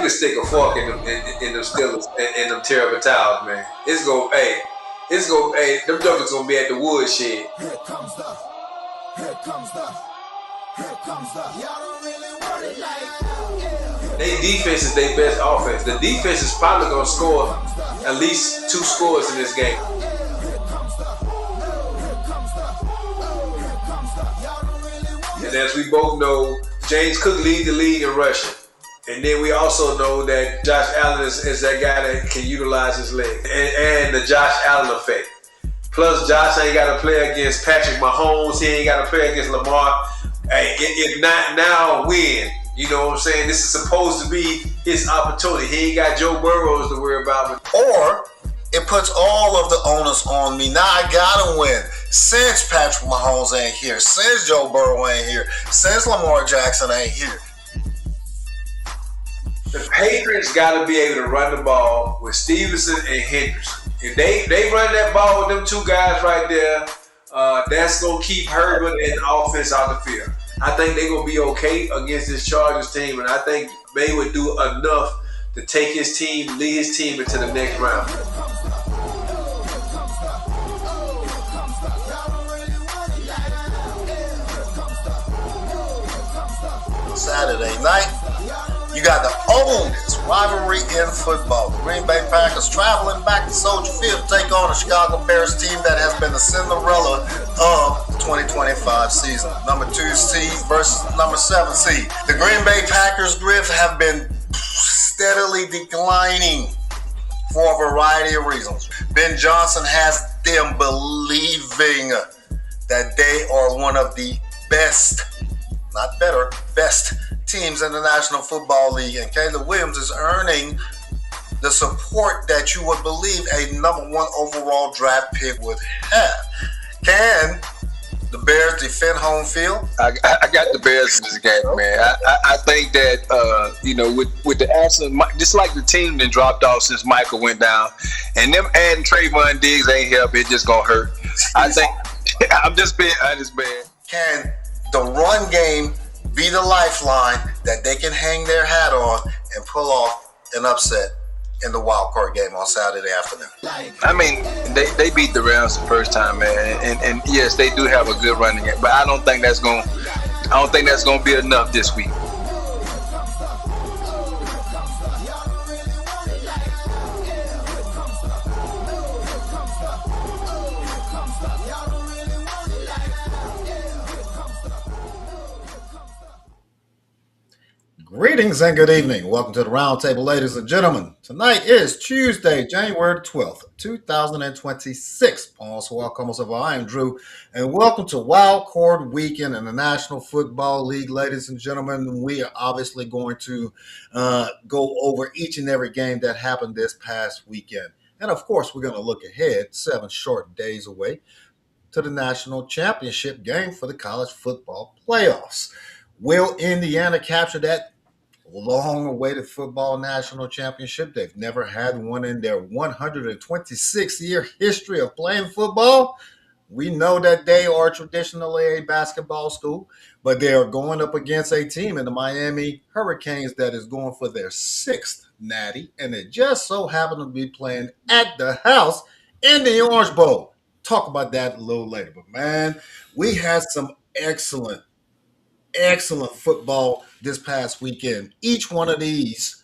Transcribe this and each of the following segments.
can stick a fork in them Steelers in them terrible towels, man. Them jokers gonna be at the woodshed. Here comes the. Y'all don't really want it like. They defense is their best offense. The defense is probably gonna score at least 2 scores in this game. And as we both know, James Cook leads the league in rushing. And then we also know that Josh Allen is that guy that can utilize his leg. And the Josh Allen effect. Plus, Josh ain't got to play against Patrick Mahomes. He ain't got to play against Lamar. Hey, if not now, when? You know what I'm saying? This is supposed to be his opportunity. He ain't got Joe Burrows to worry about. Or it puts all of the onus on me. Now I gotta win. Since Patrick Mahomes ain't here, since Joe Burrow ain't here, since Lamar Jackson ain't here. The Patriots got to be able to run the ball with Stevenson and Henderson. If they run that ball with them 2 guys right there, that's going to keep Herbert and the offense out the field. I think they're going to be okay against this Chargers team, and I think they would do enough to take his team, lead his team into the next round. Saturday night, you got the oldest rivalry in football. The Green Bay Packers traveling back to Soldier Field to take on the Chicago Bears team that has been the Cinderella of the 2025 season. Number 2 seed versus number 7 seed. The Green Bay Packers, Griff, have been steadily declining for a variety of reasons. Ben Johnson has them believing that they are one of the best, not better, best teams in the National Football League, and Caleb Williams is earning the support that you would believe a number 1 overall draft pick would have. Can the Bears defend home field? I got the Bears in this game, man. I think that with the absence, just like the team that dropped off since Michael went down, and them adding Trayvon Diggs ain't help. It just gonna hurt. I think I'm just being honest, man. Can the run game be the lifeline that they can hang their hat on and pull off an upset in the wild card game on Saturday afternoon? I mean, they beat the Rams the first time, man, and yes, they do have a good running game, but I don't think that's gonna be enough this week. Greetings and good evening. Welcome to the RoundTable, ladies and gentlemen. Tonight is Tuesday, January 12th, 2026. I am Drew, and welcome to Wild Card Weekend in the National Football League, ladies and gentlemen. We are obviously going to go over each and every game that happened this past weekend. And of course, we're going to look ahead 7 short days away to the national championship game for the college football playoffs. Will Indiana capture that long-awaited football national championship? They've never had one in their 126-year history of playing football. We know that they are traditionally a basketball school, but they are going up against a team in the Miami Hurricanes that is going for their 6th natty, and it just so happened to be playing at the house in the Orange Bowl. Talk about that a little later. But, man, we had some excellent football this past weekend. Each one of these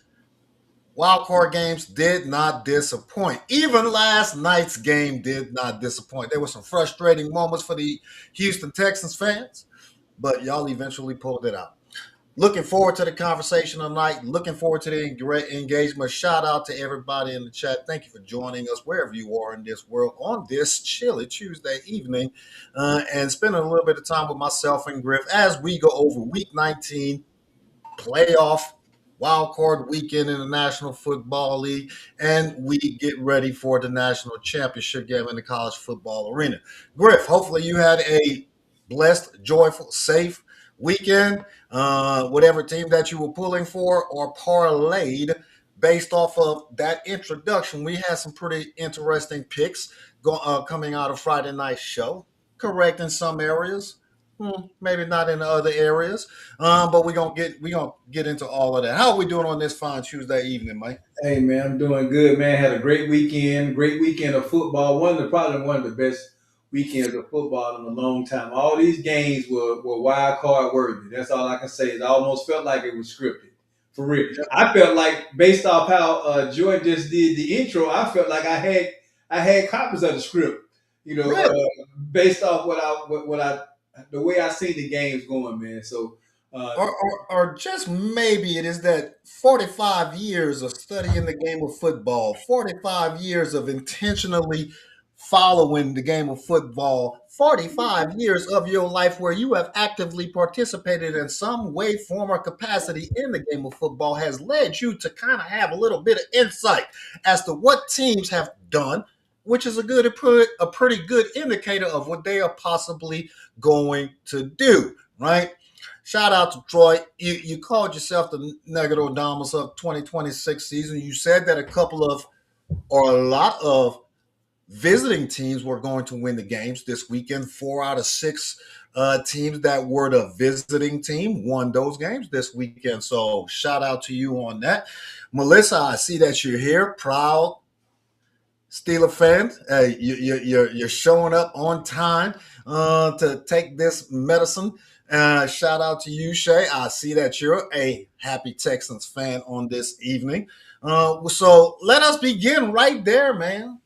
wild card games did not disappoint. Even last night's game did not disappoint. There were some frustrating moments for the Houston Texans fans, but y'all eventually pulled it out. Looking forward to the conversation tonight. Looking forward to the engagement. Shout out to everybody in the chat. Thank you for joining us wherever you are in this world on this chilly Tuesday evening, and spending a little bit of time with myself and Griff as we go over Week 19 playoff wild card weekend in the National Football League, and we get ready for the national championship game in the college football arena. Griff, hopefully you had a blessed, joyful, safe weekend. Whatever team that you were pulling for or parlayed based off of that introduction. We had some pretty interesting picks coming out of Friday night's show, correct in some areas, Maybe not in the other areas, but we gonna get into all of that. How are we doing on this fine Tuesday evening, Mike? Hey man, I'm doing good, man. Had a great weekend of football. Probably one of the best weekends of football in a long time. All these games were wild card worthy. That's all I can say. It almost felt like it was scripted. For real. I felt like based off how Joy just did the intro, I felt like I had copies of the script. Really? Based off what I the way I see the games going, man. So uh, Or just maybe it is that 45 years of studying the game of football, 45 years of intentionally following the game of football, 45 years of your life where you have actively participated in some way, form, or capacity in the game of football has led you to kind of have a little bit of insight as to what teams have done, which is a pretty good indicator of what they are possibly going to do, right? Shout out to Troy. You called yourself the Negatodamus of 2026 season. You said that a lot of visiting teams were going to win the games this weekend. 4 out of 6 teams that were the visiting team won those games this weekend. So shout out to you on that. Melissa, I see that you're here. Proud Steeler fans. Hey, you're showing up on time to take this medicine. Shout out to you, Shay. I see that you're a happy Texans fan on this evening. So let us begin right there, man.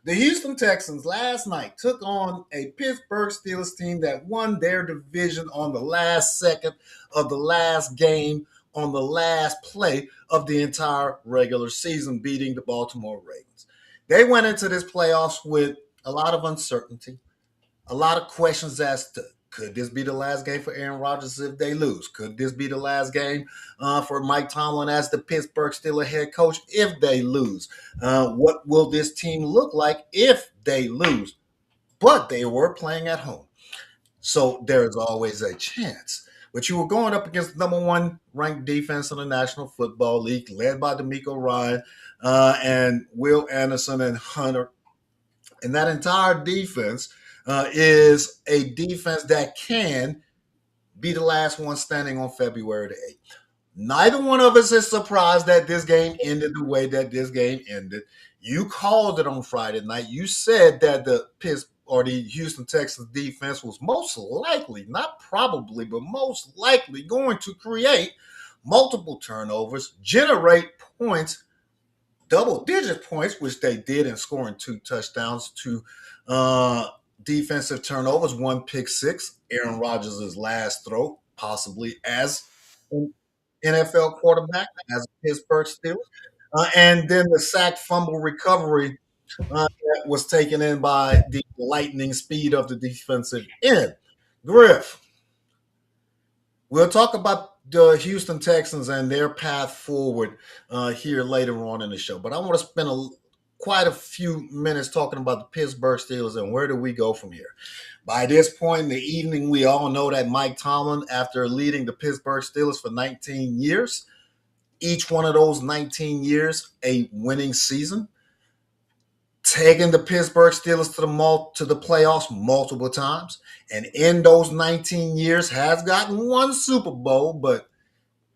The Houston Texans last night took on a Pittsburgh Steelers team that won their division on the last second of the last game on the last play of the entire regular season, beating the Baltimore Ravens. They went into this playoffs with a lot of uncertainty, a lot of questions as to could this be the last game for Aaron Rodgers if they lose? Could this be the last game for Mike Tomlin as the Pittsburgh Steelers head coach if they lose? What will this team look like if they lose? But they were playing at home. So there's always a chance. But you were going up against the number one ranked defense in the National Football League, led by D'Amico Ryan and Will Anderson and Hunter. And that entire defense is a defense that can be the last one standing on February the 8th. Neither one of us is surprised that this game ended the way that this game ended. You called it on Friday night. You said that the Houston Texans defense was most likely, not probably, but most likely going to create multiple turnovers, generate points, double-digit points, which they did in scoring 2 touchdowns to defensive turnovers, 1 pick six, Aaron Rodgers' last throw, possibly as an NFL quarterback, as a Pittsburgh Steelers. And then the sack fumble recovery that was taken in by the lightning speed of the defensive end. Griff, we'll talk about the Houston Texans and their path forward here later on in the show. But I want to spend quite a few minutes talking about the Pittsburgh Steelers and where do we go from here. By this point in the evening, we all know that Mike Tomlin, after leading the Pittsburgh Steelers for 19 years, each one of those 19 years a winning season, taking the Pittsburgh Steelers to the playoffs multiple times, and in those 19 years has gotten 1 Super Bowl, but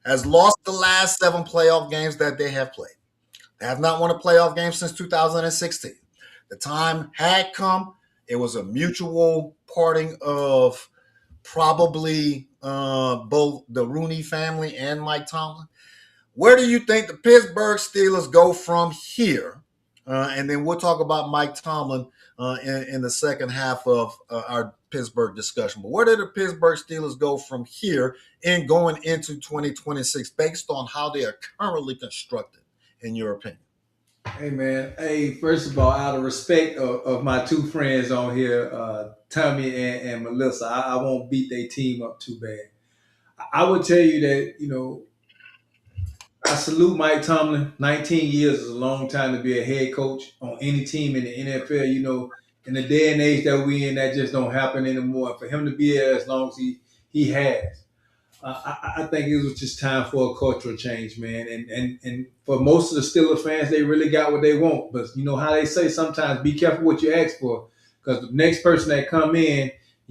has lost the last 7 playoff games that they have played. They have not won a playoff game since 2016. The time had come. It was a mutual parting of probably both the Rooney family and Mike Tomlin. Where do you think the Pittsburgh Steelers go from here? And then we'll talk about Mike Tomlin in the second half of our Pittsburgh discussion. But where do the Pittsburgh Steelers go from here in going into 2026 based on how they are currently constructed, in your opinion? Hey man, hey, first of all, out of respect of my 2 friends on here, Tommy and Melissa, I won't beat their team up too bad. I would tell you that, I salute Mike Tomlin. 19 years is a long time to be a head coach on any team in the NFL. In the day and age that we in, that just don't happen anymore. For him to be there as long as he has, I think it was just time for a cultural change, man. And for most of the Steelers fans, they really got what they want. But you know how they say sometimes, be careful what you ask for, because the next person that come in,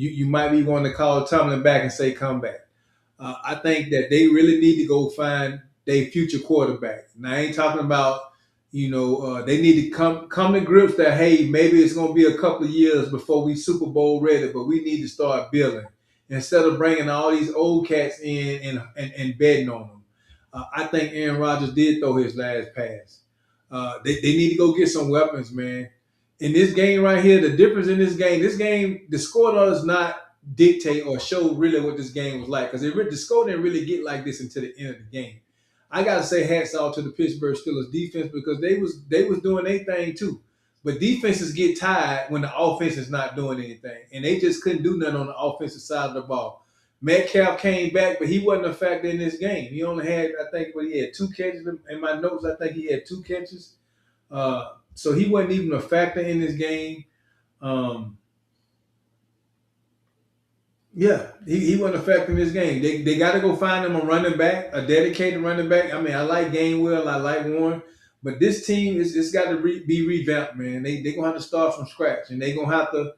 you might be wanting to call Tomlin back and say come back. I think that they really need to go find their future quarterback. Now I ain't talking about they need to come to grips that hey, maybe it's going to be a couple of years before we Super Bowl ready, but we need to start building instead of bringing all these old cats in and betting on them. I think Aaron Rodgers did throw his last pass. They need to go get some weapons, man. In this game right here, the difference in this game, the score does not dictate or show really what this game was like because the score didn't really get like this until the end of the game. I gotta say hats off to the Pittsburgh Steelers defense because they was doing their thing too. But defenses get tired when the offense is not doing anything, and they just couldn't do nothing on the offensive side of the ball. Metcalf came back, but he wasn't a factor in this game. He only had, I think, he had 2 catches. In my notes, I think he had 2 catches. So he wasn't even a factor in this game. Yeah, he wasn't a factor in this game. They got to go find him a running back, a dedicated running back. I mean, I like Gainwell, I like Warren, but this team it's got to be revamped, man. They gonna have to start from scratch, and they gonna have to.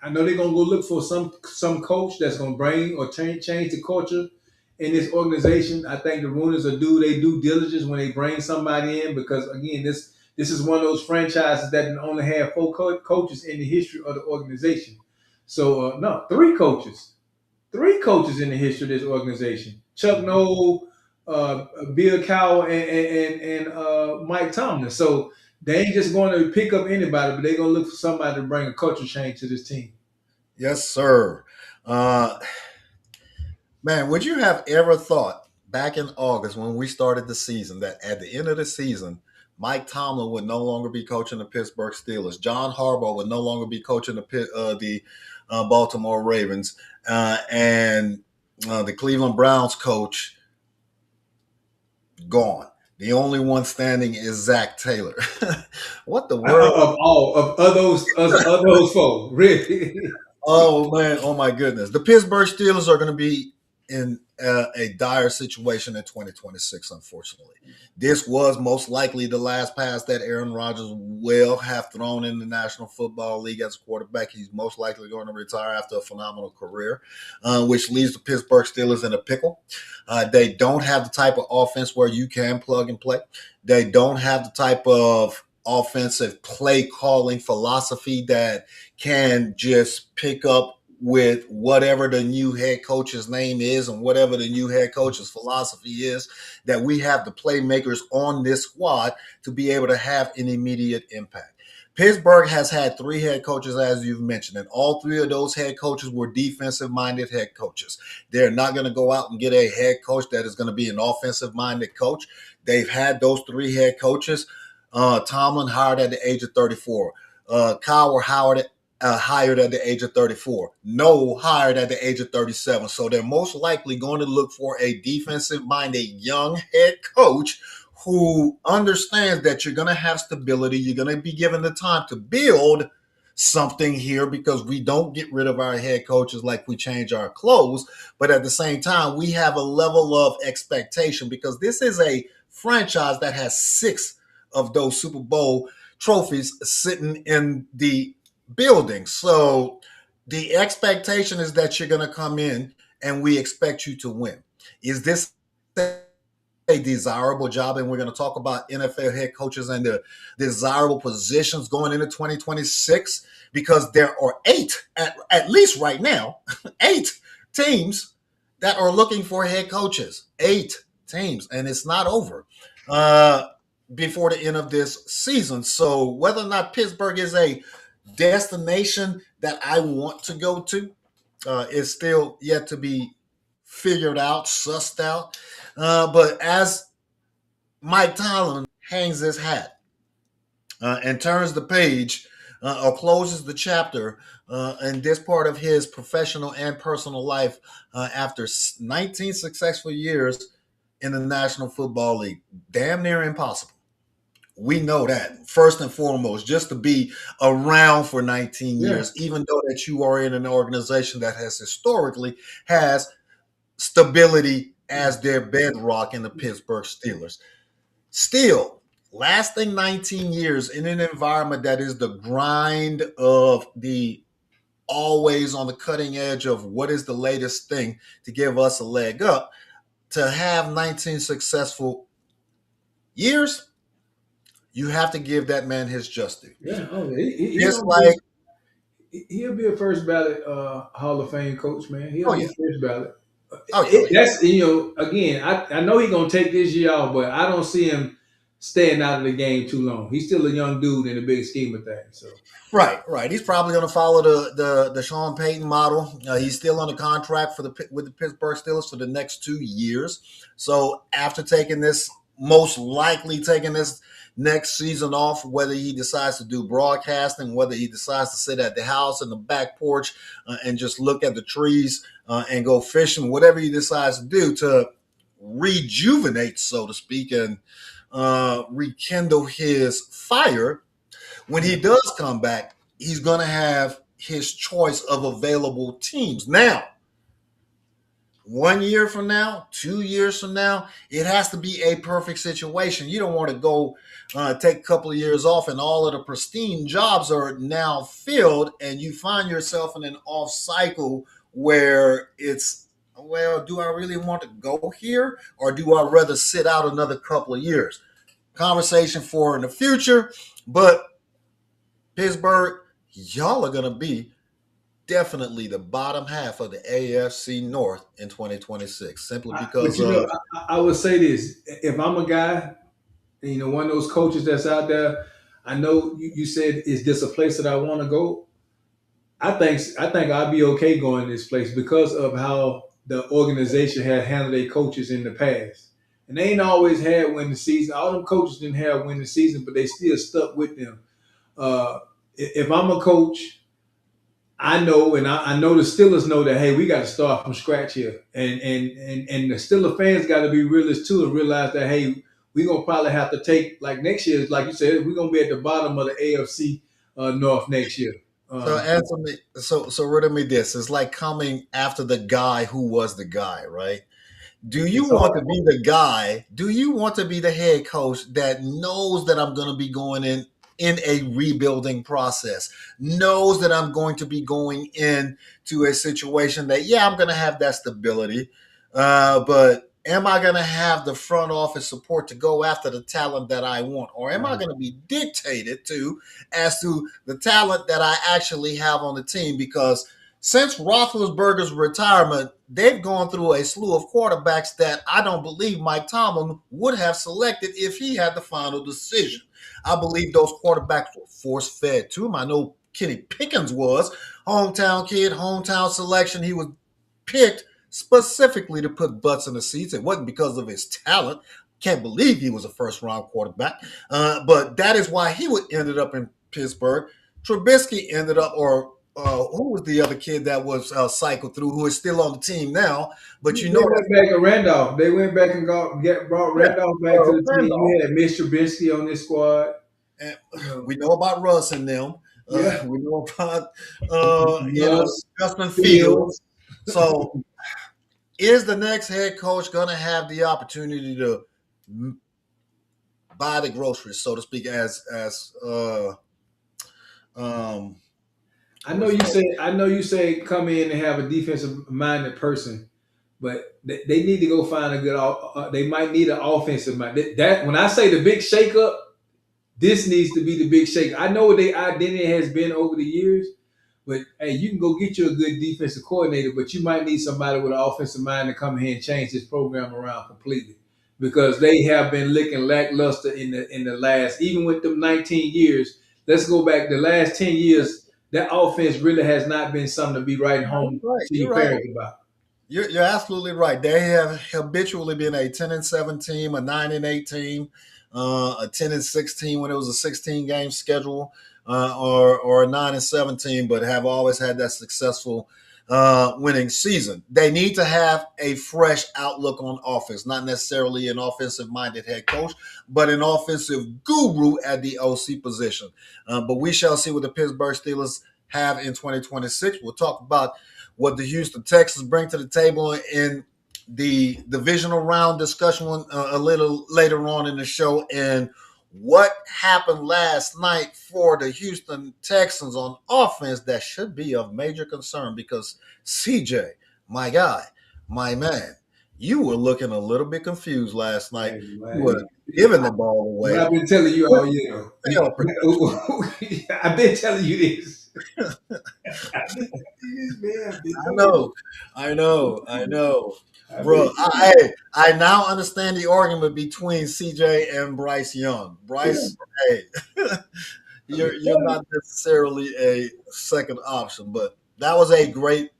I know they're gonna go look for some coach that's gonna bring or change the culture in this organization. I think the Rooney's will do their due diligence when they bring somebody in because again, this is one of those franchises that only have 4 coaches in the history of the organization. So no, 3 coaches in the history of this organization: Chuck Noll, Bill Cowell, and Mike Tomlin. So they ain't just going to pick up anybody, but they're going to look for somebody to bring a culture change to this team. Yes, sir. Man, would you have ever thought back in August when we started the season that at the end of the season, Mike Tomlin would no longer be coaching the Pittsburgh Steelers. John Harbaugh would no longer be coaching the Baltimore Ravens, and the Cleveland Browns coach gone. The only one standing is Zach Taylor. What the world? Of those folks, really? Oh man! Oh my goodness! The Pittsburgh Steelers are going to be in a dire situation in 2026. Unfortunately, this was most likely the last pass that Aaron Rodgers will have thrown in the National Football League as a quarterback. He's most likely going to retire after a phenomenal career, which leaves the Pittsburgh Steelers in a pickle. They don't have the type of offense where you can plug and play. They don't have the type of offensive play calling philosophy that can just pick up with whatever the new head coach's name is and whatever the new head coach's philosophy is, that we have the playmakers on this squad to be able to have an immediate impact. Pittsburgh has had 3 head coaches, as you've mentioned, and all 3 of those head coaches were defensive-minded head coaches. They're not going to go out and get a head coach that is going to be an offensive-minded coach. They've had those 3 head coaches. Tomlin hired at the age of 34. Cowher hired at the age of 34. No hired at the age of 37. So they're most likely going to look for a defensive-minded young head coach who understands that you're going to have stability. You're going to be given the time to build something here because we don't get rid of our head coaches like we change our clothes. But at the same time, we have a level of expectation because this is a franchise that has 6 of those Super Bowl trophies sitting in the building. So the expectation is that you're going to come in and we expect you to win. Is this a desirable job? And we're going to talk about NFL head coaches and the desirable positions going into 2026 because there are 8, at least right now, 8 teams that are looking for head coaches. 8 teams, and it's not over before the end of this season. So whether or not Pittsburgh is a destination that I want to go to is still yet to be figured out, sussed out. But as Mike Tomlin hangs his hat and turns the page or closes the chapter in this part of his professional and personal life after 19 successful years in the National Football League, damn near impossible. We know that first and foremost, just to be around for 19 years, even though that you are in an organization that has historically has stability as their bedrock in the Pittsburgh Steelers. Still, lasting 19 years in an environment that is the grind of the always on the cutting edge of what is the latest thing to give us a leg up. To have 19 successful years, you have to give that man his just due. Yeah, It's like, he'll be a first ballot Hall of Fame coach, man. He'll oh be yeah, first ballot. oh yeah. That's again, I know he's gonna take this year off, but I don't see him staying out of the game too long. He's still a young dude in the big scheme of things. So Right. He's probably going to follow the Sean Payton model. He's still under contract with the Pittsburgh Steelers for the next 2 years. So after most likely taking this next season off, whether he decides to do broadcasting, whether he decides to sit at the house in the back porch and just look at the trees and go fishing, whatever he decides to do to rejuvenate, so to speak, and rekindle his fire. When he does come back, he's going to have his choice of available teams. Now, 1 year from now, 2 years from now, it has to be a perfect situation. You don't want to go take a couple of years off and all of the pristine jobs are now filled and you find yourself in an off cycle where it's, well, do I really want to go here or do I rather sit out another couple of years? Conversation for in the future, but Pittsburgh, y'all are going to be definitely the bottom half of the AFC North in 2026, simply because I would say this: if I'm a guy, and, one of those coaches that's out there, I know you said, "Is this a place that I want to go?" I think I'd be okay going to this place because of how the organization had handled their coaches in the past, and they ain't always had win the season. All them coaches didn't have win the season, but they still stuck with them. If I'm a coach, I know, and I know the Steelers know that, hey, we got to start from scratch here, and the Steelers fans got to be realists too and realize that, hey, we're gonna probably have to take, like, next year, like you said, we're gonna be at the bottom of the AFC North next year. So answer me. So riddle me this: it's like coming after the guy who was the guy, right? Do you want to be the guy? Do you want to be the head coach that knows that I'm going to be going in a rebuilding process, knows that I'm going to be going into a situation that, yeah, I'm going to have that stability, but am I going to have the front office support to go after the talent that I want? Or am I going to be dictated to as to the talent that I actually have on the team? Because since Roethlisberger's retirement, they've gone through a slew of quarterbacks that I don't believe Mike Tomlin would have selected if he had the final decision. I believe those quarterbacks were force-fed to him. I know Kenny Pickens was. Hometown kid, hometown selection. He was picked specifically to put butts in the seats. It wasn't because of his talent. Can't believe he was a first-round quarterback. But that is why he ended up in Pittsburgh. Trubisky ended up, or who was the other kid that was cycled through, who is still on the team now? But they went back to Randolph. They went back and brought Randolph back to the team. You had Mitch Trubisky on this squad. And we know about Russ and them. We know about Justin Fields. So, is the next head coach going to have the opportunity to buy the groceries, so to speak, I know you say come in and have a defensive minded person, but they need to go find a good. They might need an offensive mind. That when I say the big shakeup, this needs to be the big shake. I know what their identity has been over the years, but hey, you can go get you a good defensive coordinator, but you might need somebody with an offensive mind to come here and change this program around completely, because they have been looking lackluster in the last, even with them 19 years. Let's go back the last 10 years. That offense really has not been something to be writing home to your parents about. You're absolutely right. They have habitually been a 10-7 team, a 9-8 team, a 10-6 team when it was a 16-game schedule, or a 9-7 team, but have always had that successful winning season. They need to have a fresh outlook on offense, not necessarily an offensive-minded head coach, but an offensive guru at the OC position. But we shall see what the Pittsburgh Steelers have in 2026. We'll talk about what the Houston Texans bring to the table in the Divisional Round discussion a little later on in the show, and what happened last night for the Houston Texans on offense that should be of major concern because CJ, my guy, my man, you were looking a little bit confused last night. Hey, You man. were giving the ball What away. I've been telling you all year. Fail I've been telling you this. I know. Bro, I now understand the argument between CJ and Bryce Young. Bryce, hey, you're not necessarily a second option, but that was a great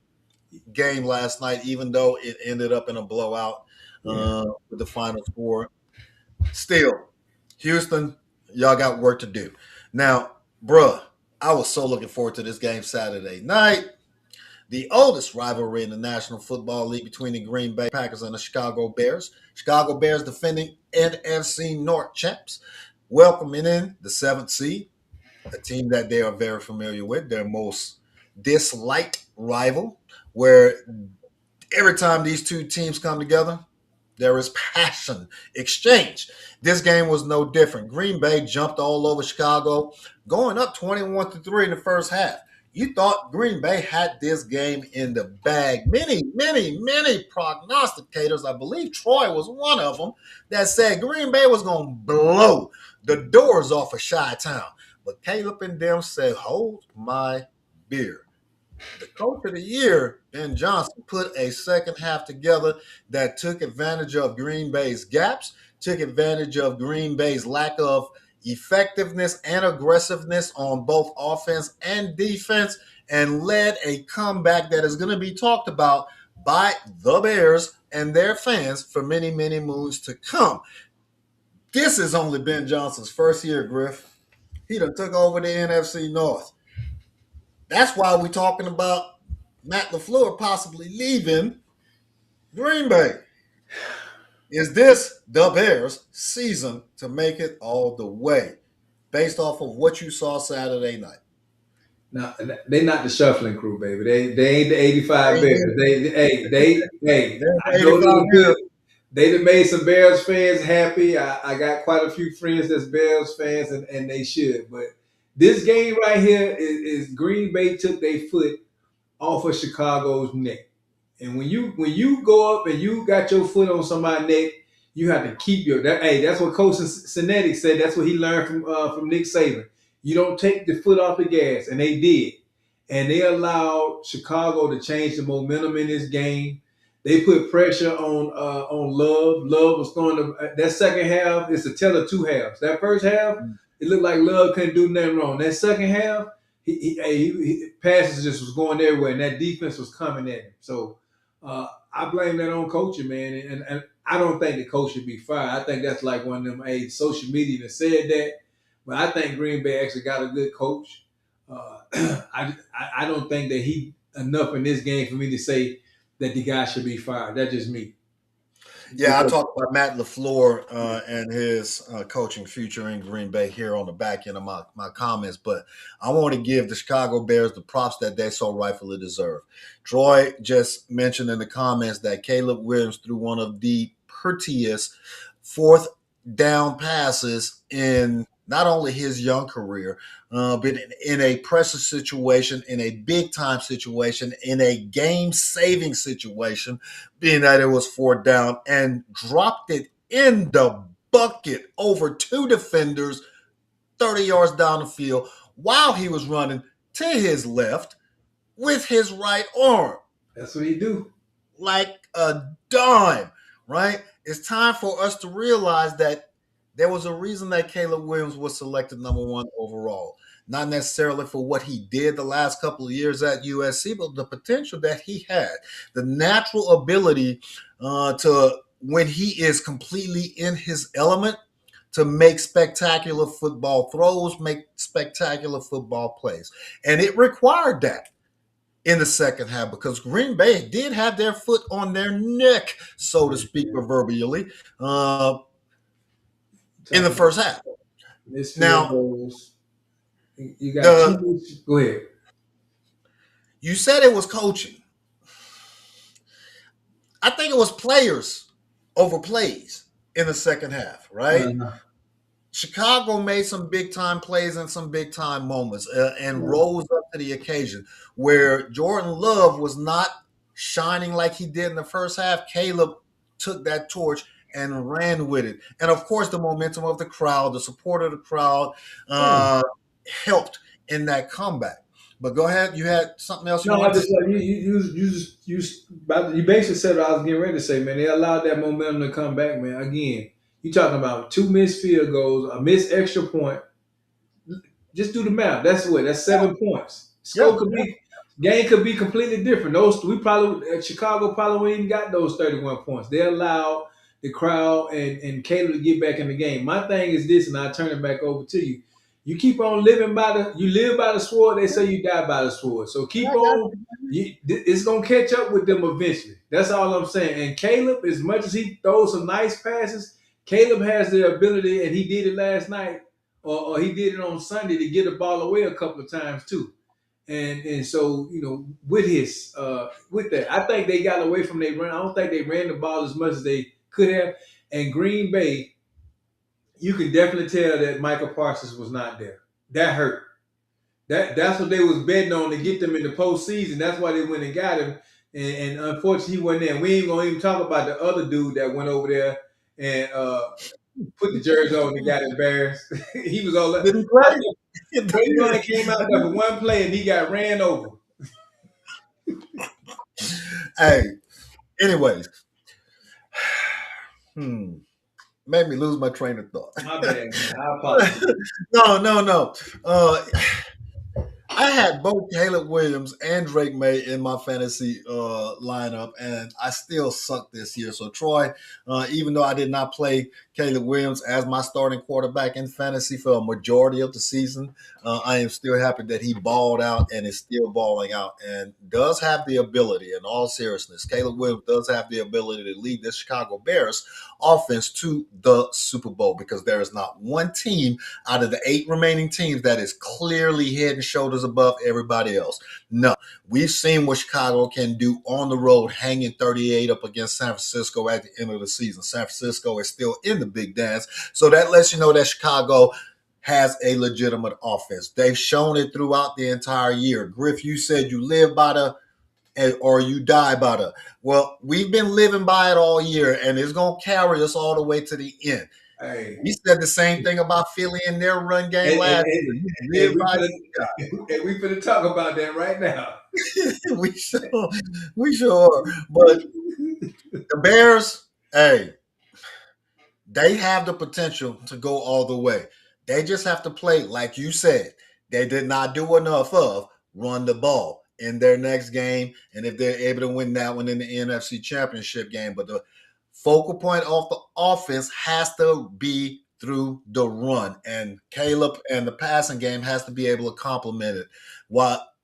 game last night, even though it ended up in a blowout with the final score. Still, Houston, y'all got work to do. Now, bruh, I was so looking forward to this game Saturday night. The oldest rivalry in the National Football League between the Green Bay Packers and the Chicago Bears. Chicago Bears defending NFC North champs, welcoming in the seventh seed, a team that they are very familiar with, their most disliked rival, where every time these two teams come together, there is passion exchange. This game was no different. Green Bay jumped all over Chicago, going up 21-3 in the first half. You thought Green Bay had this game in the bag. Many prognosticators, I believe Troy was one of them, that said Green Bay was going to blow the doors off of Chi-Town. But Caleb and them said, hold my beer. The coach of the year, Ben Johnson, put a second half together that took advantage of Green Bay's gaps, took advantage of Green Bay's lack of effectiveness and aggressiveness on both offense and defense, and led a comeback that is going to be talked about by the Bears and their fans for many moons to come. This is only Ben Johnson's first year, Griff. He done took over the NFC North. That's why we're talking about Matt LaFleur possibly leaving Green Bay. Is this the Bears' season to make it all the way, based off of what you saw Saturday night? No, they not the shuffling crew, baby. They ain't the 85 Bears. They I know they done made some Bears fans happy. I got quite a few friends that's Bears fans, and they should. But this game right here is Green Bay took their foot off of Chicago's neck. And when you go up and you got your foot on somebody's neck, you have to keep that's what Coach Cincinnati said. That's what he learned from Nick Saban. You don't take the foot off the gas, and they did. And they allowed Chicago to change the momentum in this game. They put pressure on Love. Love was throwing that second half. It's a tell of two halves. That first half, it looked like Love couldn't do nothing wrong. That second half, he passes just was going everywhere, and that defense was coming at him. So I blame that on coaching, man. And I don't think the coach should be fired. I think that's like one of them. Social media that said that, but I think Green Bay actually got a good coach. I don't think that he enough in this game for me to say that the guy should be fired. That's just me. Yeah, I talked about Matt LaFleur and his coaching future in Green Bay here on the back end of my comments, but I want to give the Chicago Bears the props that they so rightfully deserve. Troy just mentioned in the comments that Caleb Williams threw one of the prettiest fourth down passes in not only his young career, but in a pressure situation, in a big-time situation, in a game-saving situation, being that it was fourth down, and dropped it in the bucket over two defenders 30 yards down the field while he was running to his left with his right arm. That's what he do. Like a dime, right? It's time for us to realize that there was a reason that Caleb Williams was selected number one overall. Not necessarily for what he did the last couple of years at USC, but the potential that he had. The natural ability to, when he is completely in his element, to make spectacular football throws, make spectacular football plays. And it required that in the second half because Green Bay did have their foot on their neck, so to speak, proverbially, in the first half. Now, you got go ahead. You said it was coaching. I think it was players over plays in the second half, right? Chicago made some big time plays and some big time moments and rose up to the occasion where Jordan Love was not shining like he did in the first half. Caleb took that torch and ran with it. And of course, the momentum of the crowd, the support of the crowd helped in that comeback. But go ahead. You had something else you No, I wanted to just say? like you basically said what I was getting ready to say, man. They allowed that momentum to come back, man. Again, you talking about 2 missed field goals, a missed extra point. Just do the math. That's 7 points. Yeah. Score could be game could be completely different. Those we probably Chicago probably wouldn't even got those 31 points. They allowed the crowd and Caleb to get back in the game. My thing is this, and I turn it back over to you. You keep on living you live by the sword. They say you die by the sword. So keep I got on. It's gonna catch up with them eventually. That's all I'm saying. And Caleb, as much as he throws some nice passes, Caleb has the ability, and he did it last night or he did it on Sunday to get the ball away a couple of times too. And so with that, I think they got away from their run. I don't think they ran the ball as much as they could have. And Green Bay, you can definitely tell that Michael Parsons was not there. That hurt. That's what they was betting on to get them in the postseason. That's why they went and got him. And unfortunately, he wasn't there. We ain't gonna even talk about the other dude that went over there and put the jersey on and got embarrassed. He was all didn't play. Draymond came out there for one play and he got ran over. Hey, anyways, made me lose my train of thought. My bad, man. I apologize. No. I had both Caleb Williams and Drake May in my fantasy lineup, and I still suck this year. So, Troy, even though I did not play Caleb Williams as my starting quarterback in fantasy for a majority of the season, I am still happy that he balled out and is still balling out and does have the ability, in all seriousness, Caleb Williams does have the ability to lead the Chicago Bears offense to the Super Bowl because there is not one team out of the 8 remaining teams that is clearly head and shoulders above everybody else. No, we've seen what Chicago can do on the road, hanging 38 up against San Francisco at the end of the season. San Francisco is still in the big dance, so that lets you know that Chicago has a legitimate offense. They've shown it throughout the entire year. Griff, you said you live by the or you die by the. Well, we've been living by it all year, and it's going to carry us all the way to the end. Hey. We said the same thing about Philly in their run game last year. And we finna talk about that right now. we sure. But the Bears, hey, they have the potential to go all the way. They just have to play, like you said, they did not do enough of run the ball in their next game. And if they're able to win that one in the NFC Championship game, but the focal point of the offense has to be through the run. And Caleb and the passing game has to be able to complement it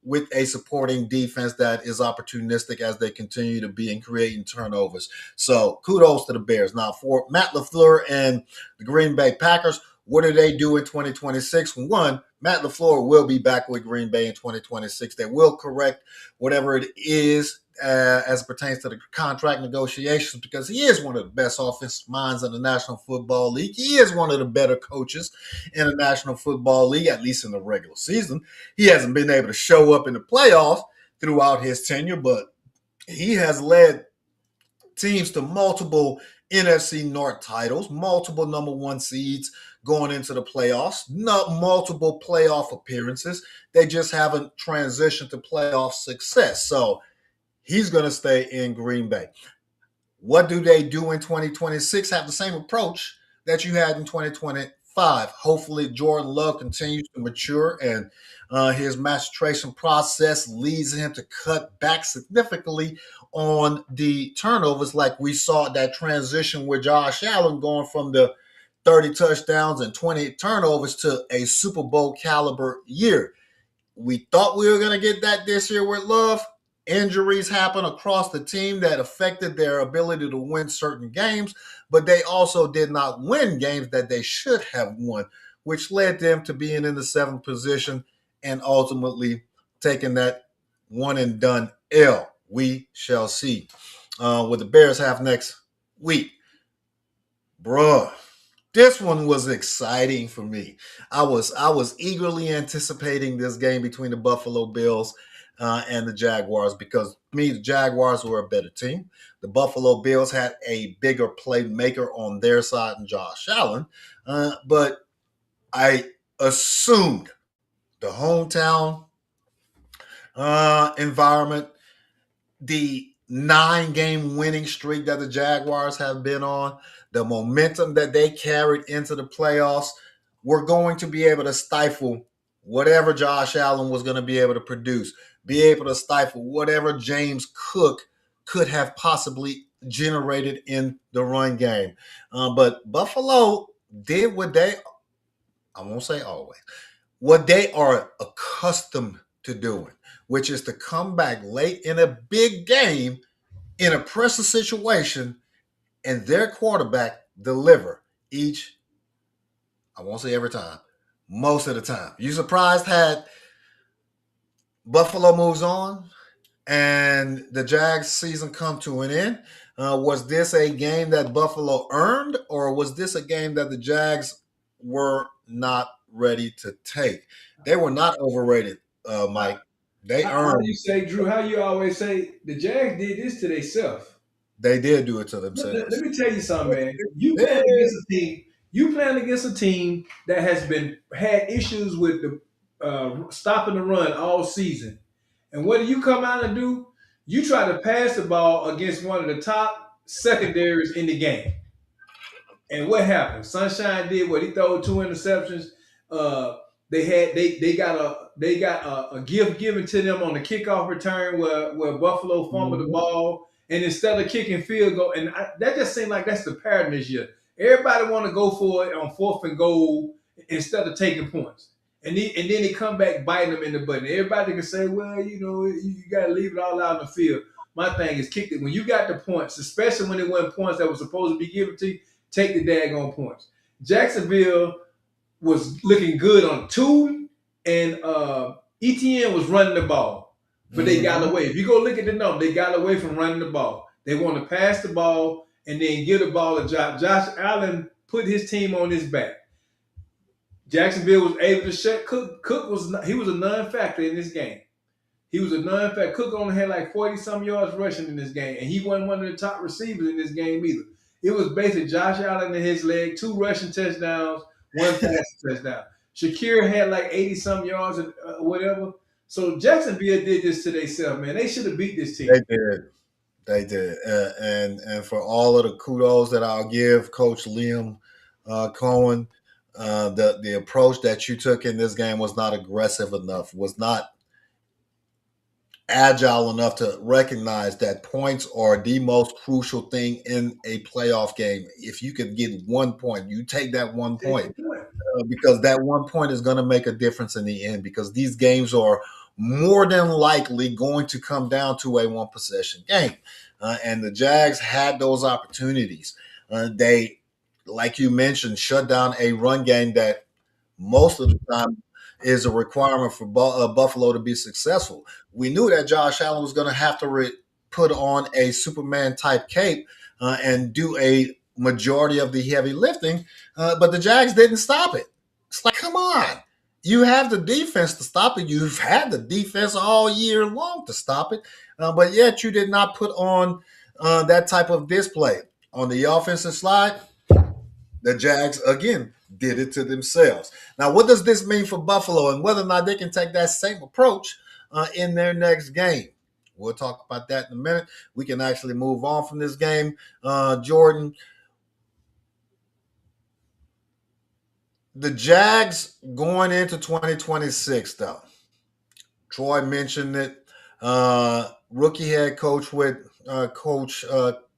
with a supporting defense that is opportunistic as they continue to be in creating turnovers. So kudos to the Bears. Now, for Matt LaFleur and the Green Bay Packers, what do they do in 2026? One, Matt LaFleur will be back with Green Bay in 2026. They will correct whatever it is as it pertains to the contract negotiations because he is one of the best offensive minds in the National Football League. He is one of the better coaches in the National Football League, at least in the regular season. He hasn't been able to show up in the playoffs throughout his tenure, but he has led teams to multiple NFC North titles, multiple number 1 seeds going into the playoffs, not multiple playoff appearances. They just haven't transitioned to playoff success. So he's going to stay in Green Bay. What do they do in 2026? Have the same approach that you had in 2025. Hopefully, Jordan Love continues to mature and his maturation process leads him to cut back significantly on the turnovers, like we saw that transition with Josh Allen going from the 30 touchdowns and 20 turnovers to a Super Bowl caliber year. We thought we were going to get that this year with Love. Injuries happen across the team that affected their ability to win certain games, but they also did not win games that they should have won, which led them to being in the 7th position and ultimately taking that one and done L. We shall see what the Bears have next week. Bruh, This one was exciting for me. I was eagerly anticipating this game between the Buffalo Bills and the Jaguars because to me the Jaguars were a better team. The Buffalo Bills had a bigger playmaker on their side than Josh Allen, but I assumed the hometown environment, the 9-game winning streak that the Jaguars have been on, the momentum that they carried into the playoffs, were going to be able to stifle whatever Josh Allen was going to be able to produce, be able to stifle whatever James Cook could have possibly generated in the run game. But Buffalo did what I won't say always, what they are accustomed to doing, which is to come back late in a big game in a pressure situation and their quarterback deliver each, I won't say every time, most of the time. You surprised had Buffalo moves on and the Jags season come to an end? Was this a game that Buffalo earned, or was this a game that the Jags were not ready to take? They were not overrated, Mike. They How earned. you say, Drew? How you always say the Jags did this to themselves? They did do it to Let themselves. me tell you something, man. You They playing did. against a team. You playing against a team that has been had issues with the stopping the run all season. And what do you come out and do? You try to pass the ball against one of the top secondaries in the game. And what happened? Sunshine did what he threw 2 interceptions. They got a gift given to them on the kickoff return where Buffalo fumbled the ball, and instead of kicking field goal, that just seemed like that's the pattern this year. Everybody want to go for it on 4th and goal instead of taking points, and then they come back biting them in the butt. Everybody can say, well, you got to leave it all out in the field. My thing is kick it when you got the points, especially when it wasn't points that was supposed to be given to you. Take the daggone points. Jacksonville was looking good on 2, and ETN was running the ball, but they got away. If you go look at the number, they got away from running the ball. They want to pass the ball and then give the ball to Josh. Josh Allen put his team on his back. Jacksonville was able to shut Cook. Cook was a non-factor in this game. He was a non-factor. Cook only had like 40-some yards rushing in this game, and he wasn't one of the top receivers in this game either. It was basically Josh Allen and his leg, 2 rushing touchdowns, 1 passing touchdown. Shakir had like 80-some yards or whatever. So Jacksonville did this to themselves, man. They should have beat this team. They did. They did. And for all of the kudos that I'll give Coach Liam Cohen, the approach that you took in this game was not aggressive enough, was not agile enough to recognize that points are the most crucial thing in a playoff game. If you could get 1 point, you take that 1 point because that 1 point is going to make a difference in the end, because these games are more than likely going to come down to a 1-possession game. And the Jags had those opportunities. They, like you mentioned, shut down a run game that most of the time is a requirement for Buffalo to be successful. We knew that Josh Allen was going to have to put on a Superman type cape and do a majority of the heavy lifting, but the Jags didn't stop it. It's like, come on. You have the defense to stop it. You've had the defense all year long to stop it, but yet you did not put on that type of display. On the offensive side, the Jags, again, did it to themselves. Now, what does this mean for Buffalo and whether or not they can take that same approach in their next game? We'll talk about that in a minute. We can actually move on from this game. Jordan, the Jags going into 2026, though. Troy mentioned it. Rookie head coach with Coach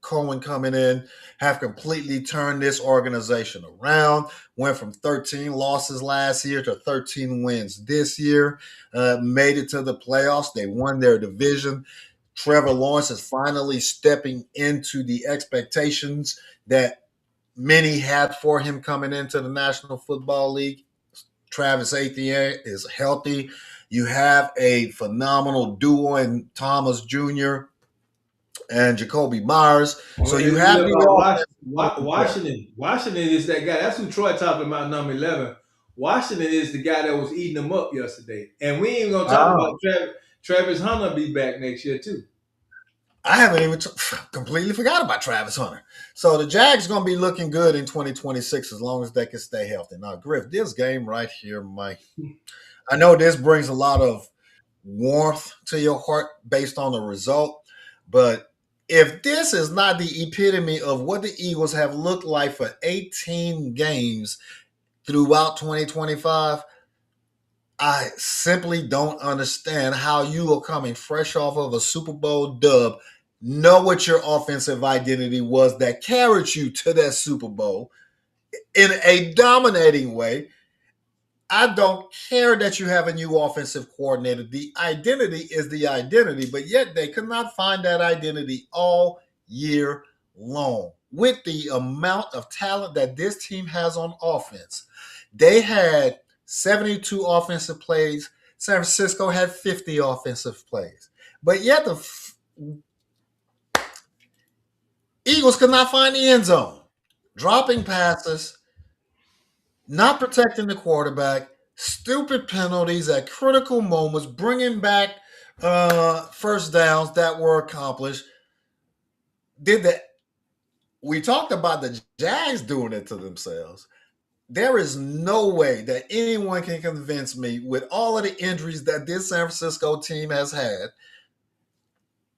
Cohen coming in, have completely turned this organization around. Went from 13 losses last year to 13 wins this year. Made it to the playoffs. They won their division. Trevor Lawrence is finally stepping into the expectations that many had for him coming into the National Football League. Travis Etienne is healthy. You have a phenomenal duo in Thomas Jr. and Jacoby Myers. So you And have look, the Washington is that guy. That's who Troy talking about, number 11. Washington is the guy that was eating them up yesterday. And we ain't gonna talk about Travis Hunter be back next year too. I haven't even completely forgot about Travis Hunter. So the Jags going to be looking good in 2026 as long as they can stay healthy. Now, Griff, this game right here, Mike, I know this brings a lot of warmth to your heart based on the result, but if this is not the epitome of what the Eagles have looked like for 18 games throughout 2025, I simply don't understand how you are coming fresh off of a Super Bowl dub, know what your offensive identity was that carried you to that Super Bowl in a dominating way. I don't care that you have a new offensive coordinator. The identity is the identity, but yet they could not find that identity all year long. With the amount of talent that this team has on offense, they had 72 offensive plays. San Francisco had 50 offensive plays. But yet the Eagles could not find the end zone. Dropping passes, not protecting the quarterback, stupid penalties at critical moments, bringing back first downs that were accomplished. We talked about the Jags doing it to themselves. There is no way that anyone can convince me, with all of the injuries that this San Francisco team has had,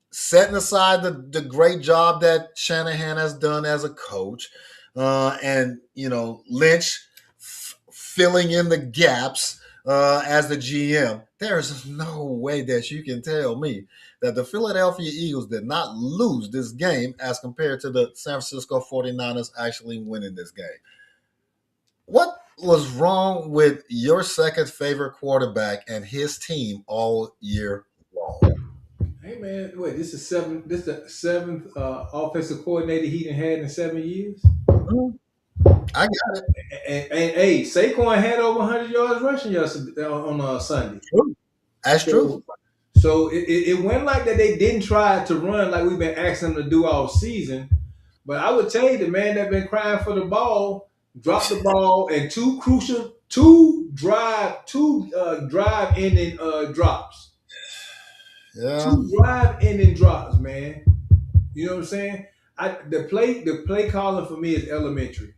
setting aside the great job that Shanahan has done as a coach, and Lynch filling in the gaps as the GM, there is no way that you can tell me that the Philadelphia Eagles did not lose this game as compared to the San Francisco 49ers actually winning this game. What was wrong with your second favorite quarterback and his team all year long? Hey man, wait, this is the seventh offensive coordinator he done had in 7 years. I got it. And hey, Saquon had over 100 yards rushing yesterday on Sunday. That's true. So it went like that. They didn't try to run like we've been asking them to do all season. But I would tell you, the man that been crying for the ball dropped the ball and two drive ending drops. Yeah. 2 drive ending drops, man. You know what I'm saying? The play calling for me is elementary.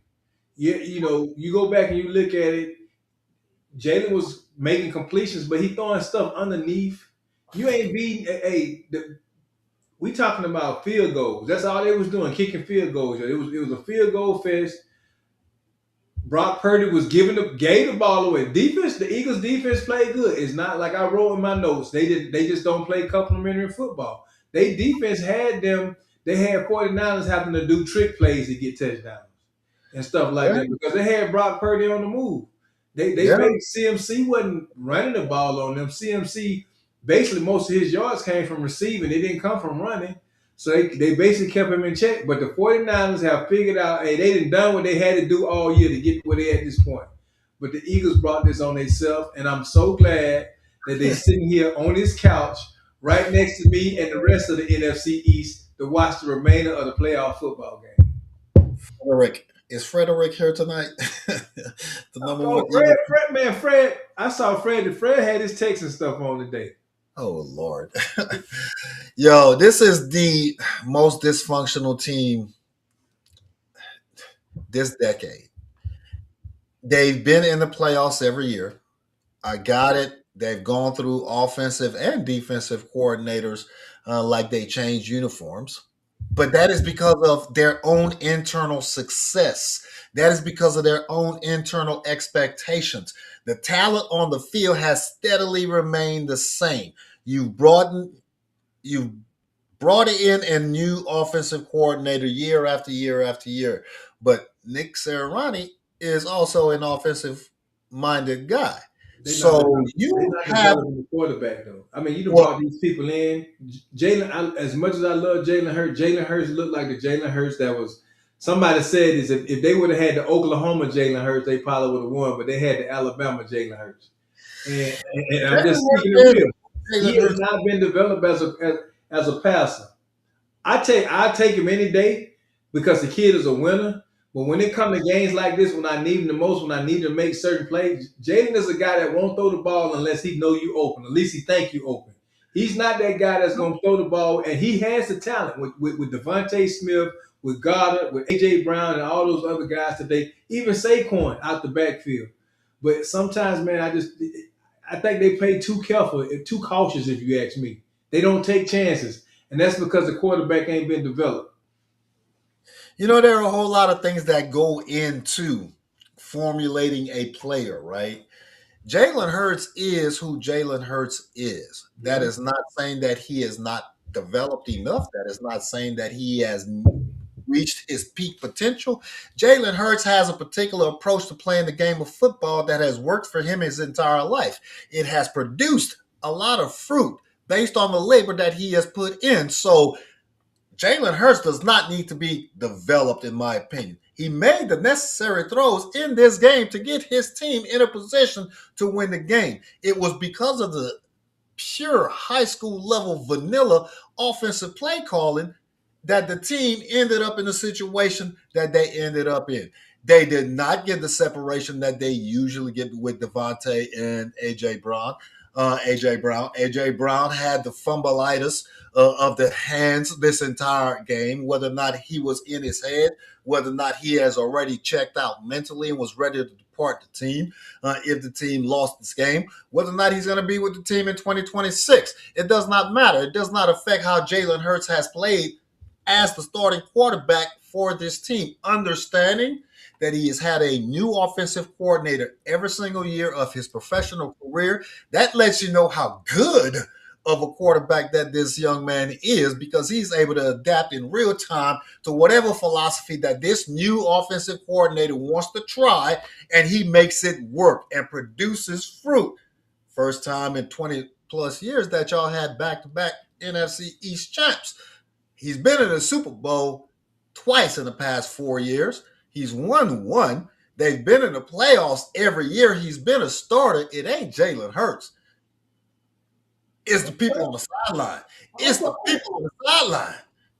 You go back and you look at it. Jalen was making completions, but he throwing stuff underneath. You ain't beating. We talking about field goals. That's all they was doing, kicking field goals. It was a field goal fest. Brock Purdy was gave the ball away. The Eagles defense played good. It's not like I wrote in my notes. They just don't play complementary football. They defense had them. They had 49ers having to do trick plays to get touchdowns and stuff like that because they had Brock Purdy on the move. They CMC wasn't running the ball on them. CMC basically most of his yards came from receiving. They didn't come from running. So they basically kept him in check. But the 49ers have figured out, hey, they done what they had to do all year to get where they at this point. But the Eagles brought this on themselves, and I'm so glad that they're sitting here on this couch right next to me and the rest of the NFC East to watch the remainder of the playoff football game. Is Frederick here tonight? The number one. Fred. I saw Fred. Fred had his Texan stuff on today. Oh, Lord. Yo, this is the most dysfunctional team this decade. They've been in the playoffs every year. I got it. They've gone through offensive and defensive coordinators like they changed uniforms. But that is because of their own internal success. That is because of their own internal expectations. The talent on the field has steadily remained the same. You've brought in a new offensive coordinator year after year after year. But Nick Sirianni is also an offensive-minded guy. You have the quarterback though. I mean, you brought these people in. Jalen, as much as I love Jalen Hurts looked like the Jalen Hurts that was. Somebody said is if they would have had the Oklahoma Jalen Hurts, they probably would have won. But they had the Alabama Jalen Hurts, and I'm just speaking the real. He has not been developed as a passer. I take him any day because the kid is a winner. But when it comes to games like this, when I need him the most, when I need to make certain plays, Jaden is a guy that won't throw the ball unless he know you open. At least he think you open. He's not that guy that's going to throw the ball, and he has the talent with Devontae Smith, with Goddard, with AJ Brown, and all those other guys today. Even Saquon out the backfield. But sometimes, man, I think they play too careful, too cautious. If you ask me, they don't take chances. And that's because the quarterback ain't been developed. There are a whole lot of things that go into formulating a player, right? Jalen Hurts is who Jalen Hurts is. That is not saying that he is not developed enough. That is not saying that he has reached his peak potential. Jalen Hurts has a particular approach to playing the game of football that has worked for him his entire life. It has produced a lot of fruit based on the labor that he has put in. So Jalen Hurts does not need to be developed, in my opinion. He made the necessary throws in this game to get his team in a position to win the game. It was because of the pure high school level vanilla offensive play calling that the team ended up in the situation that they ended up in. They did not get the separation that they usually get with Devontae and AJ Brown. AJ Brown had the fumbleitis of the hands this entire game, whether or not he was in his head, whether or not he has already checked out mentally and was ready to depart the team if the team lost this game, whether or not he's going to be with the team in 2026. It does not matter. It does not affect how Jalen Hurts has played as the starting quarterback for this team, understanding that he has had a new offensive coordinator every single year of his professional career. That lets you know how good of a quarterback that this young man is, because he's able to adapt in real time to whatever philosophy that this new offensive coordinator wants to try, and he makes it work and produces fruit. First time in 20 plus years that y'all had back-to-back NFC East champs. He's been in a Super Bowl twice in the past 4 years. He's won one. They've been in the playoffs every year. He's been a starter. It ain't Jalen Hurts. It's the people on the sideline. It's the people on the sideline.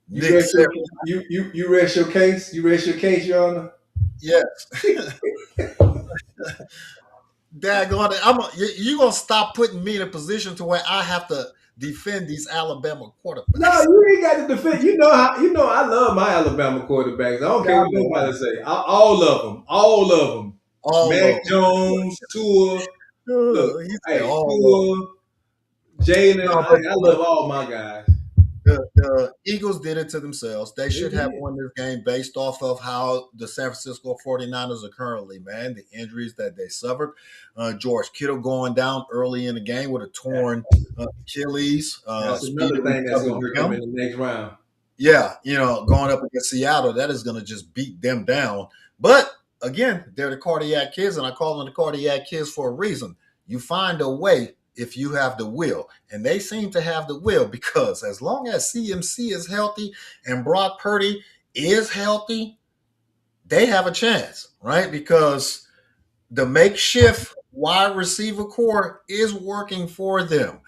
You rest your case? You rest your case, Your Honor? Yes. Daggone it. You're going to stop putting me in a position to where I have to defend these Alabama quarterbacks. No, you ain't got to defend. You know I love my Alabama quarterbacks. I don't care what nobody say. All of them. All of them. Mac Jones, Tua. Look, Tua, Jalen. I love all my guys. The Eagles did it to themselves. They should have won this game based off of how the San Francisco 49ers are currently, man. The injuries that they suffered. George Kittle going down early in the game with a torn Achilles. That's another thing that's going to hurt them in the next round. Yeah, going up against Seattle, that is going to just beat them down. But, again, they're the cardiac kids, and I call them the cardiac kids for a reason. You find a way if you have the will. And they seem to have the will, because as long as CMC is healthy and Brock Purdy is healthy, they have a chance, right? Because the makeshift wide receiver core is working for them.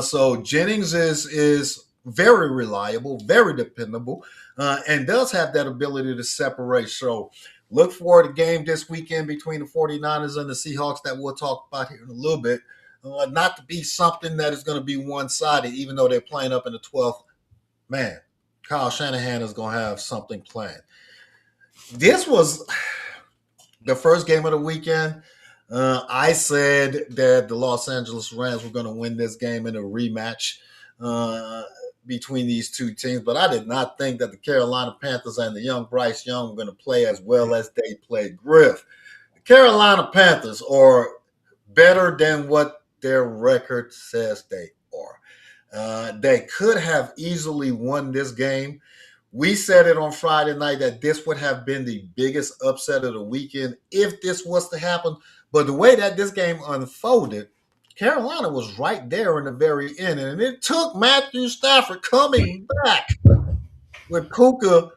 So Jennings is very reliable, very dependable, and does have that ability to separate. So look for the game this weekend between the 49ers and the Seahawks that we'll talk about here in a little bit. Not to be something that is going to be one-sided, even though they're playing up in the 12th. Man, Kyle Shanahan is going to have something planned. This was the first game of the weekend. I said that the Los Angeles Rams were going to win this game in a rematch between these two teams, but I did not think that the Carolina Panthers and the young Bryce Young were going to play as well as they played. Griff, the Carolina Panthers are better than what their record says they are. They could have easily won this game. We said it on Friday night that this would have been the biggest upset of the weekend if this was to happen. But the way that this game unfolded, Carolina was right there in the very end. And it took Matthew Stafford coming back with Puka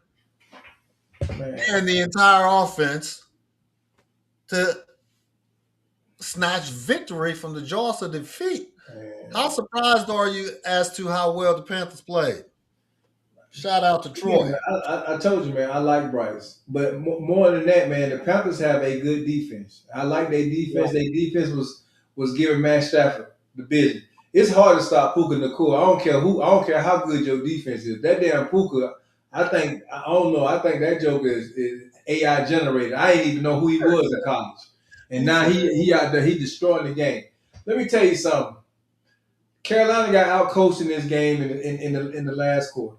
and the entire offense to snatch victory from the jaws of defeat. How surprised are you as to how well the Panthers played? Shout out to Troy. Yeah, I told you, man, I like Bryce. But more than that, man, the Panthers have a good defense. I like their defense. Their defense was giving Matt Stafford the business. It's hard to stop Puka Nacua. I don't care how good your defense is. That damn Puka, I don't know. I think that joke is AI generated. I didn't even know who he was in college. And now he out there, he destroying the game. Let me tell you something. Carolina got outcoached in this game in the last quarter.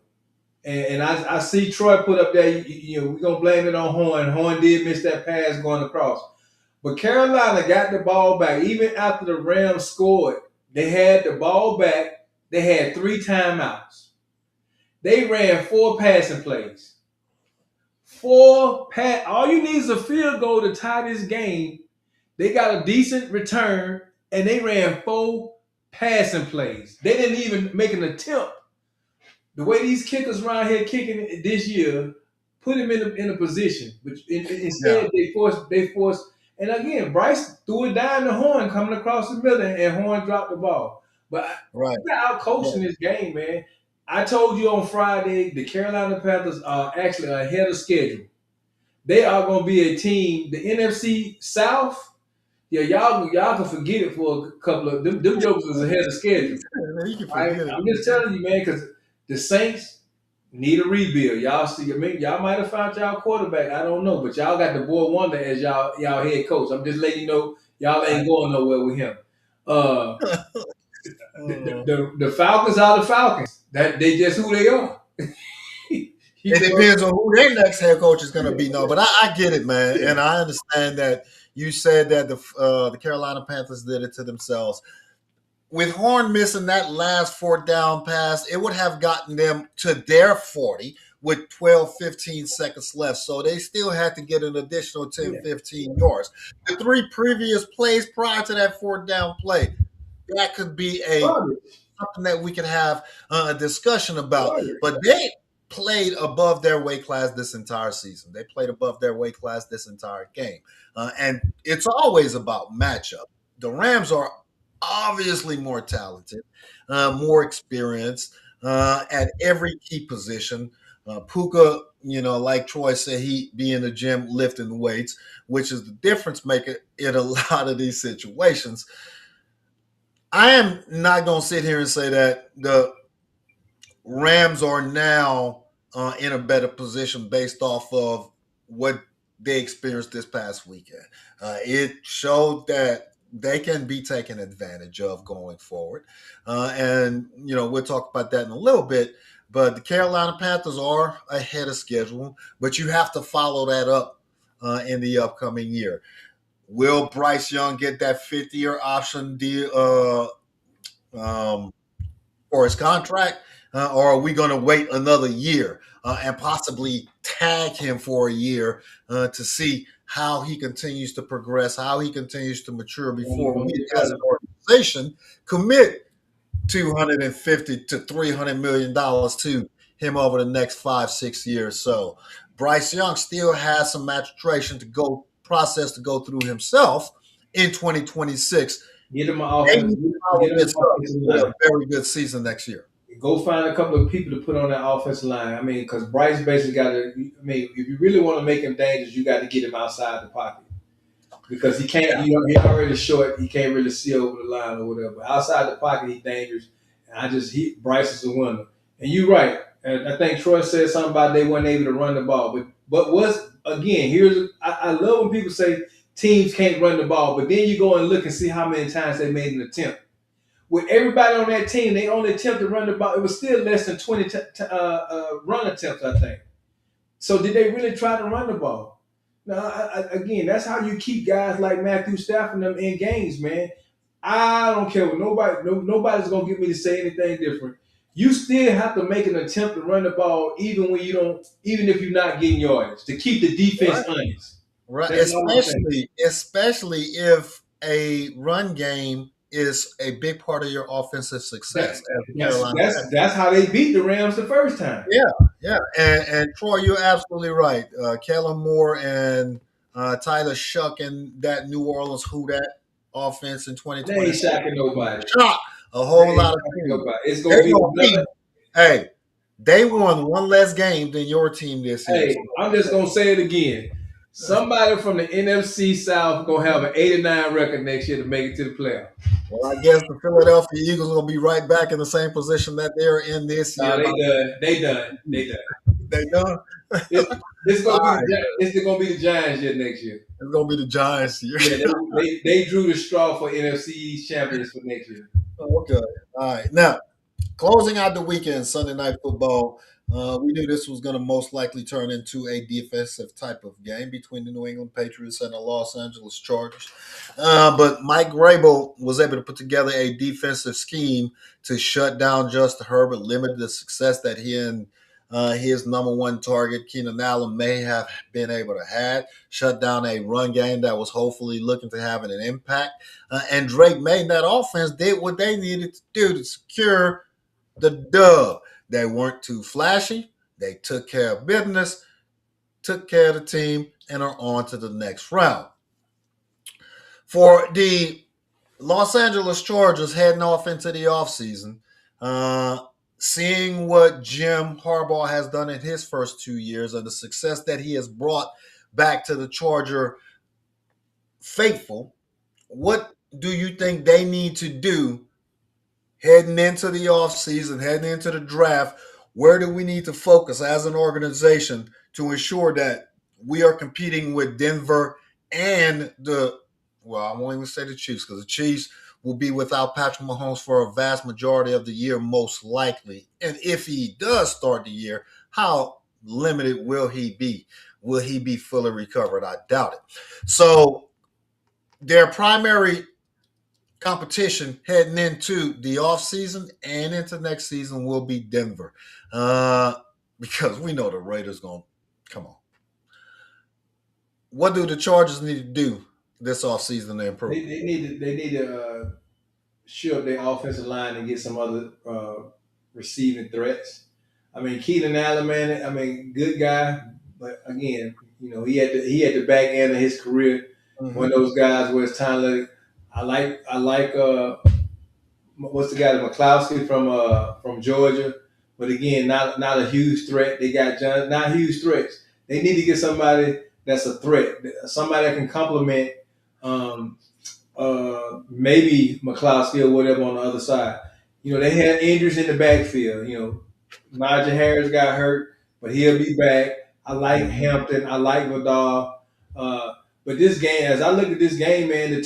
And I see Troy put up there, we're going to blame it on Horn. Horn did miss that pass going across. But Carolina got the ball back. Even after the Rams scored, they had the ball back. They had 3 timeouts. They ran 4 passing plays. All you need is a field goal to tie this game. They got a decent return, and they ran 4 passing plays. They didn't even make an attempt. The way these kickers around here kicking this year, put him in a position, but instead they forced. And again, Bryce threw it down the Horn coming across the middle, and Horn dropped the ball. But we're out coaching this game, man. I told you on Friday, the Carolina Panthers are actually ahead of schedule. They are going to be a team. The NFC South. Yeah, y'all can forget it for a couple of them jokers is ahead of schedule. I'm just telling you, man, because the Saints need a rebuild. Y'all might have found y'all quarterback. I don't know, but y'all got the boy Wonder as y'all head coach. I'm just letting you know y'all ain't going nowhere with him. The Falcons are the Falcons. That they just who they are. It depends on who their next head coach is going to be. No, but I get it, man, and I understand that you said that the Carolina Panthers did it to themselves. With Horn missing that last 4th down pass, it would have gotten them to their 40 with 12, 15 seconds left. So they still had to get an additional 10, 15 yards. The 3 previous plays prior to that 4th down play, that could be something that we could have a discussion about. But they played above their weight class this entire season. They played above their weight class this entire game. And it's always about matchup. The Rams are obviously more talented, more experienced at every key position. Puka, like Troy said, he be in the gym lifting weights, which is the difference maker in a lot of these situations. I am not going to sit here and say that the Rams are now in a better position based off of what they experienced this past weekend. It showed that they can be taken advantage of going forward. And we'll talk about that in a little bit. But the Carolina Panthers are ahead of schedule, but you have to follow that up in the upcoming year. Will Bryce Young get that 50-year option deal for his contract? Or are we going to wait another year and possibly tag him for a year to see how he continues to progress, how he continues to mature before we as an organization commit $250 to $300 million to him over the next 5-6 years? So Bryce Young still has some maturation to go through himself in 2026. Get him a very good season next year. Go find a couple of people to put on that offensive line. I mean, because Bryce basically got to. I mean, if you really want to make him dangerous, you got to get him outside the pocket because he can't. He's already short. He can't really see over the line or whatever. But outside the pocket, he's dangerous. And Bryce is a winner. And you're right. And I think Troy said something about they weren't able to run the ball. But I love when people say teams can't run the ball, but then you go and look and see how many times they made an attempt. With everybody on that team, they only attempted to run the ball. It was still less than 20 run attempts, I think. So did they really try to run the ball? No, again, that's how you keep guys like Matthew Stafford and them in games, man. I don't care what nobody's going to get me to say anything different. You still have to make an attempt to run the ball even if you're not getting yardage, to keep the defense honest. Right, especially if a run game is a big part of your offensive success. That's how they beat the Rams the first time. Yeah. And Troy, you're absolutely right. Kellen Moore and Tyler Shuck and that New Orleans Who Dat offense in 2020. They ain't shocking nobody. Shock a whole lot of people. It's going to be hey, They won one less game than your team this year. Hey, I'm just gonna say it again. Somebody from the NFC South gonna have an 89 record next year to make it to the playoff. Well, I guess the Philadelphia Eagles will be right back in the same position that they're in this Nah, year. they done. They done. They done. They done. It's gonna be the Giants year next year. It's gonna be the Giants year. Yeah, they drew the straw for NFC East champions for next year. Okay. All right. Now, closing out the weekend, Sunday night football. We knew this was going to most likely turn into a defensive type of game between the New England Patriots and the Los Angeles Chargers. But Mike Vrabel was able to put together a defensive scheme to shut down Justin Herbert, limit the success that he and his number one target, Keenan Allen, may have been able to have, shut down a run game that was hopefully looking to have an impact. And Drake May and that offense did what they needed to do to secure the dub. They weren't too flashy. They took care of business, took care of the team, and are on to the next round. For the Los Angeles Chargers heading off into the offseason, seeing what Jim Harbaugh has done in his first 2 years and the success that he has brought back to the Charger faithful, what do you think they need to do heading into the offseason, heading into the draft? Where do we need to focus as an organization to ensure that we are competing with Denver and I won't even say the Chiefs, because the Chiefs will be without Patrick Mahomes for a vast majority of the year, most likely. And if he does start the year, how limited will he be? Will he be fully recovered? I doubt it. So their primary competition heading into the offseason and into next season will be Denver. Because we know the Raiders going to come on. What do the Chargers need to do this offseason to improve? They need to shore up their offensive line and get some other receiving threats. I mean, Keenan Allen, man, I mean, good guy, but again, he had the back end of his career. Mm-hmm. One of those guys where it's time to. I like what's the guy, McCloskey from Georgia, but again, not a huge threat. They got not huge threats. They need to get somebody that's a threat, somebody that can complement maybe McCloskey or whatever on the other side. They had injuries in the backfield. Najee Harris got hurt, but he'll be back. I like Hampton. I like Vidal. But this game, as I look at this game, man,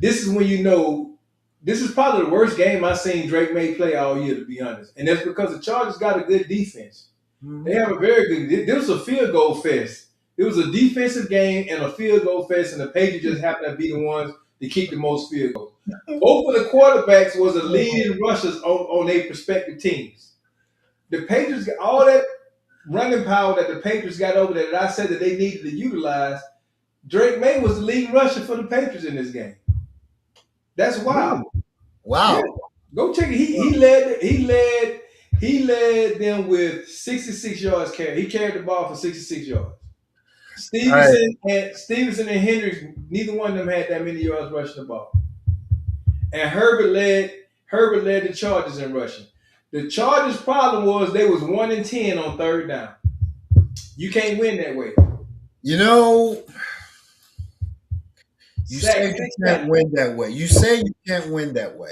this is when this is probably the worst game I've seen Drake May play all year, to be honest. And that's because the Chargers got a good defense. Mm-hmm. They have a very good – this was a field goal fest. It was a defensive game and a field goal fest, and the Patriots just happened to be the ones to keep the most field goals. Both of the quarterbacks was the leading rushers on their respective teams. The Patriots got all that running power that the Patriots got over there that I said that they needed to utilize. Drake May was the leading rusher for the Patriots in this game. That's wild. Wow. Yeah. Go check it. He led them with 66 yards carry. He carried the ball for 66 yards. Stevenson and Hendricks, neither one of them had that many yards rushing the ball. And Herbert led the Chargers in rushing. The Chargers' problem was they was 1-10 on third down. You can't win that way. You say you can't win that way. You say you can't win that way.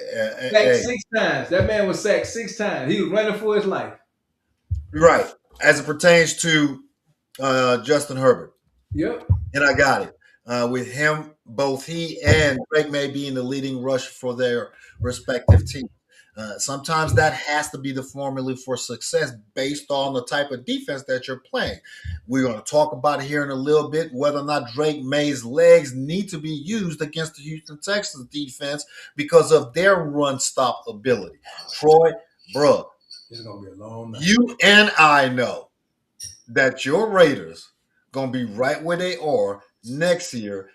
Sacked 6 times. That man was sacked 6 times. He was running for his life. Right. As it pertains to Justin Herbert. Yep. And I got it. With him, both he and Drake May being the leading rusher for their respective teams. Sometimes that has to be the formula for success based on the type of defense that you're playing. We're going to talk about it here in a little bit, whether or not Drake May's legs need to be used against the Houston Texans defense because of their run stop ability. Troy, bro, it's going to be a long night. You and I know that your Raiders going to be right where they are next year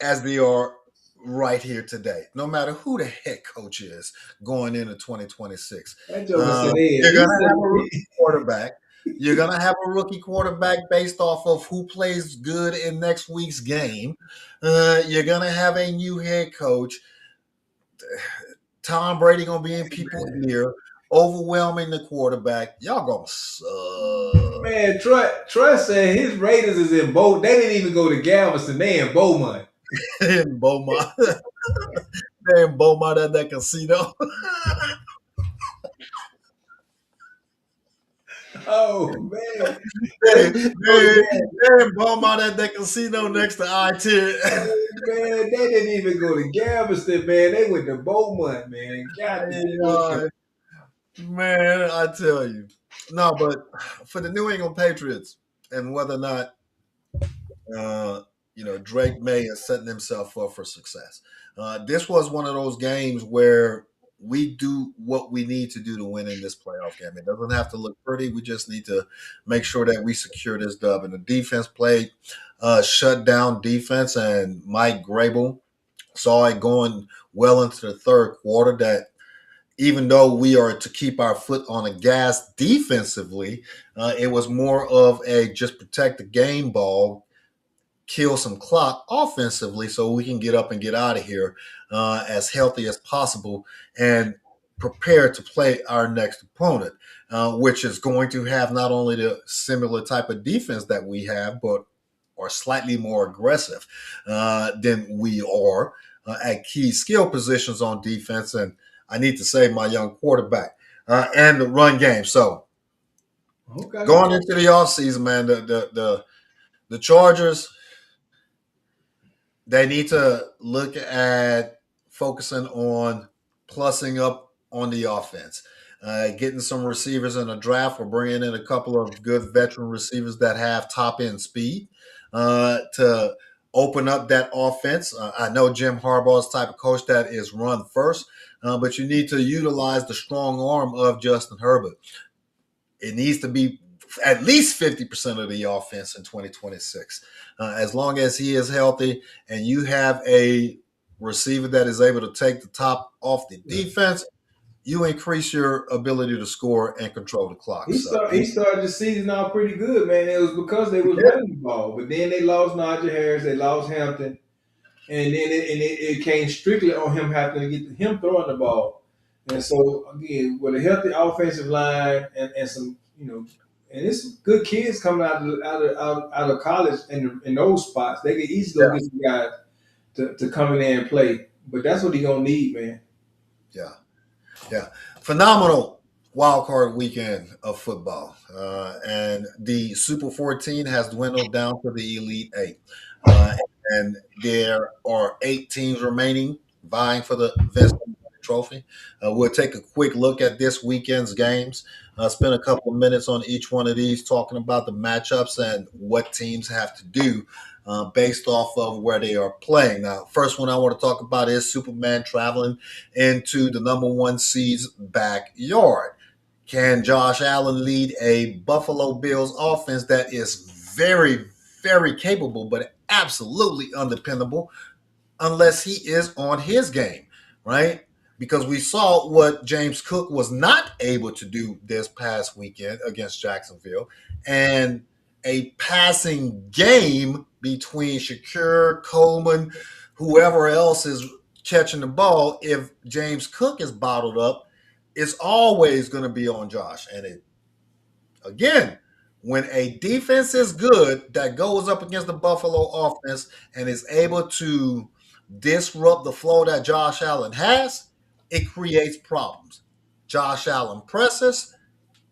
as they are right here today, no matter who the head coach is going into 2026. You're going to have a rookie quarterback. You're going to have a rookie quarterback based off of who plays good in next week's game. You're going to have a new head coach. Tom Brady going to be in people's ear. overwhelming the quarterback. Y'all gonna suck. Man, Troy said his Raiders is in Beaumont. They didn't even go to Galveston. They in Beaumont. In Beaumont. They in Beaumont at that casino. Oh man, They're in Beaumont at that casino next to I-10. man, they didn't even go to Galveston, man. They went to Beaumont, man. God, Man, I tell you. No, but for the New England Patriots and whether or not Drake May is setting himself up for success. This was one of those games where we do what we need to do to win in this playoff game. It doesn't have to look pretty. We just need to make sure that we secure this dub. And the defense played shut down defense, and Mike Grable saw it going well into the third quarter that even though we are to keep our foot on the gas defensively, it was more of a just protect the game ball, kill some clock offensively so we can get up and get out of here as healthy as possible and prepare to play our next opponent, which is going to have not only the similar type of defense that we have, but are slightly more aggressive than we are at key skill positions on defense. And I need to say my young quarterback and the run game. So going into the offseason, man, the Chargers, they need to look at focusing on plussing up on the offense, getting some receivers in the draft or bringing in a couple of good veteran receivers that have top end speed to open up that offense. I know Jim Harbaugh's type of coach that is run first, but you need to utilize the strong arm of Justin Herbert. It needs to be at least 50% of the offense in 2026. As long as he is healthy and you have a receiver that is able to take the top off the defense, you increase your ability to score and control the clock. He started the season off pretty good, man. It was because they was running the ball. But then they lost Najee Harris, they lost Hampton, and then it came strictly on him having to get him throwing the ball. And so again, with a healthy offensive line and some, and it's good kids coming out of college in those spots, they can easily go get some guys to come in there and play. But that's what he gonna need, man. Yeah. Phenomenal wild card weekend of football. And the Super 14 has dwindled down to the Elite 8. And there are 8 teams remaining vying for the Vince Trophy. We'll take a quick look at this weekend's games, spend a couple of minutes on each one of these, talking about the matchups and what teams have to do based off of where they are playing. Now, first one I want to talk about is Superman traveling into the number 1 seed's backyard. Can Josh Allen lead a Buffalo Bills offense that is very, very capable, but absolutely undependable unless he is on his game, right? Because we saw what James Cook was not able to do this past weekend against Jacksonville, and a passing game between Shakur, Coleman, whoever else is catching the ball, if James Cook is bottled up, it's always going to be on Josh. And again, when a defense is good that goes up against the Buffalo offense and is able to disrupt the flow that Josh Allen has, it creates problems. Josh Allen presses,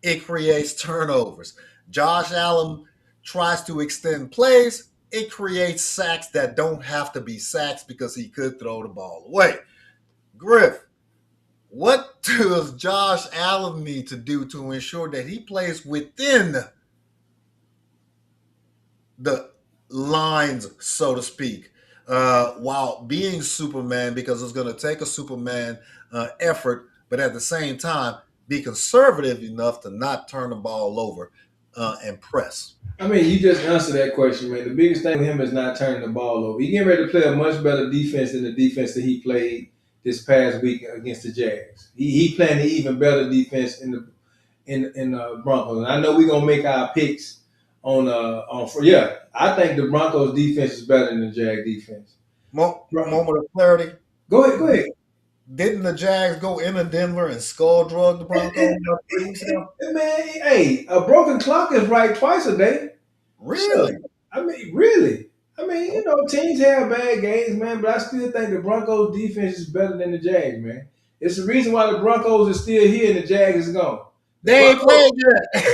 it creates turnovers. Josh Allen tries to extend plays, it creates sacks that don't have to be sacks because he could throw the ball away. Griff, what does Josh Allen need to do to ensure that he plays within the lines, so to speak, while being Superman, because it's going to take a Superman effort, but at the same time, be conservative enough to not turn the ball over and press? I mean, you just answered that question, man. The biggest thing with him is not turning the ball over. He getting ready to play a much better defense than the defense that he played this past week against the Jags. He playing an even better defense in the Broncos. And I know we're gonna make our picks on. I think the Broncos defense is better than the Jag defense. Moment of clarity. Go ahead. Didn't the Jags go into Denver and skull drug the Broncos about 3 weeks ago? Man, hey, a broken clock is right twice a day. Really? I mean, really. I mean, teams have bad games, man, but I still think the Broncos defense is better than the Jags, man. It's the reason why the Broncos are still here and the Jags is gone. They ain't played yet.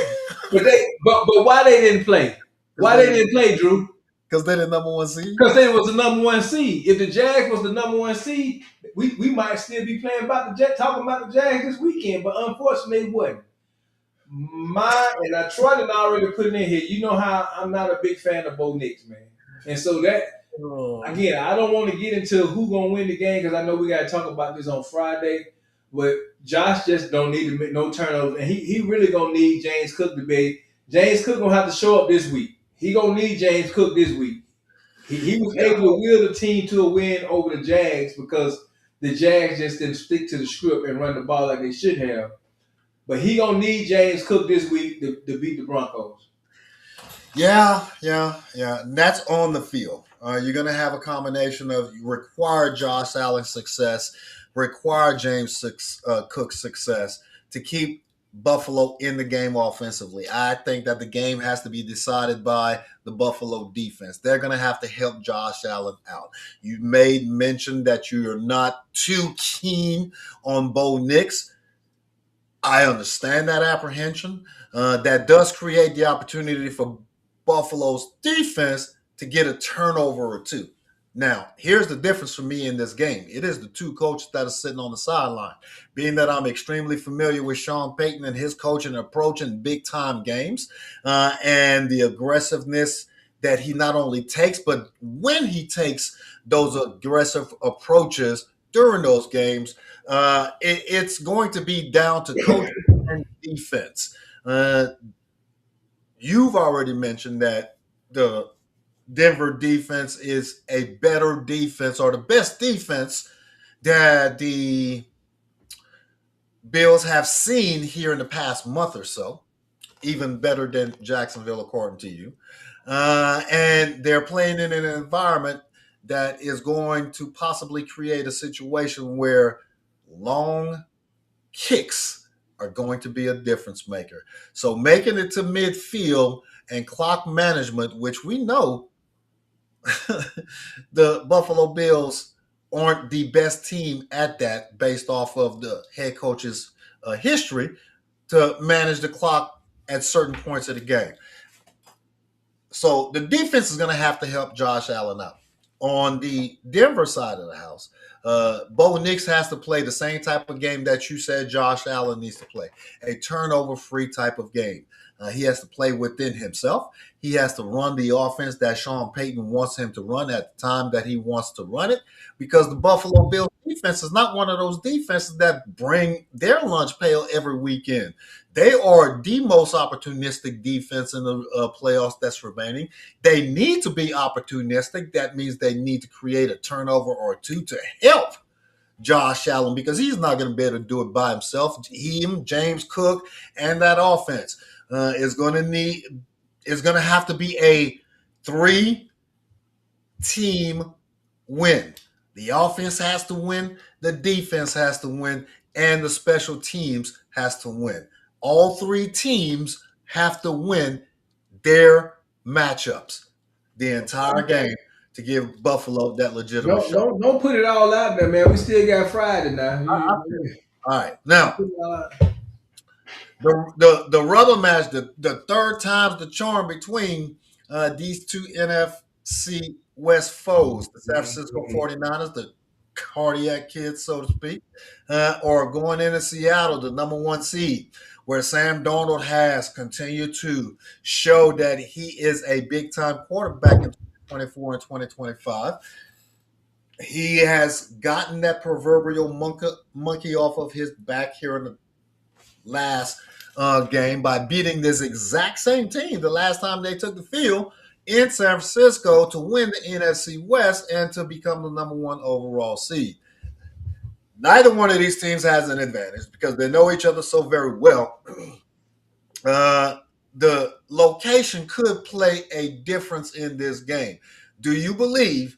But why they didn't play? Why they didn't play, Drew? Because they're the number one seed? Because they was the number one seed. If the Jags was the number one seed, we might still be talking about the Jags this weekend, but unfortunately it wasn't. And I tried to already put it in here. You know how I'm not a big fan of Bo Nix, man. And so again, I don't want to get into who gonna win the game because I know we gotta talk about this on Friday. But Josh just don't need to make no turnovers, and he really gonna need James Cook to be. James Cook gonna have to show up this week. He gonna need James Cook this week. He was able to wheel the team to a win over the Jags because the Jags just didn't stick to the script and run the ball like they should have. But he gonna need James Cook this week to beat the Broncos. Yeah. And that's on the field. You're going to have a combination of require Josh Allen's success, require James Cook's success to keep Buffalo in the game offensively. I think that the game has to be decided by the Buffalo defense. They're going to have to help Josh Allen out. You made mention that you're not too keen on Bo Nix. I understand that apprehension. That does create the opportunity for Buffalo's defense to get a turnover or two. Now, here's the difference for me in this game. It is the two coaches that are sitting on the sideline. Being that I'm extremely familiar with Sean Payton and his coaching approach in big-time games and the aggressiveness that he not only takes, but when he takes those aggressive approaches during those games, it's going to be down to coaching and defense. You've already mentioned that the Denver defense is a better defense or the best defense that the Bills have seen here in the past month or so, even better than Jacksonville, according to you. And they're playing in an environment that is going to possibly create a situation where long kicks are going to be a difference maker. So making it to midfield and clock management, which we know the Buffalo Bills aren't the best team at that based off of the head coach's history to manage the clock at certain points of the game. So the defense is going to have to help Josh Allen out. On the Denver side of the house, Bo Nix has to play the same type of game that you said Josh Allen needs to play, a turnover-free type of game. He has to play within himself. He has to run the offense that Sean Payton wants him to run at the time that he wants to run it, because the Buffalo Bills defense is not one of those defenses that bring their lunch pail every weekend. They are the most opportunistic defense in the playoffs that's remaining. They need to be opportunistic. That means they need to create a turnover or two to help Josh Allen, because he's not going to be able to do it by himself. Him, James Cook, and that offense is going to have to be a 3-team win. The offense has to win, the defense has to win, and the special teams has to win. All 3 teams have to win their matchups the entire game to give Buffalo that legitimate shot. Don't put it all out there, man. We still got Friday now. All right. Now, the rubber match, the third time's the charm between these two NFC West foes, the San Francisco 49ers, the cardiac kids, so to speak, or going into Seattle, the number 1 seed, where Sam Darnold has continued to show that he is a big-time quarterback in 2024 and 2025. He has gotten that proverbial monkey off of his back here in the last game by beating this exact same team the last time they took the field in San Francisco to win the NFC West and to become the number 1 overall seed. Neither one of these teams has an advantage because they know each other so very well. The location could play a difference in this game. Do you believe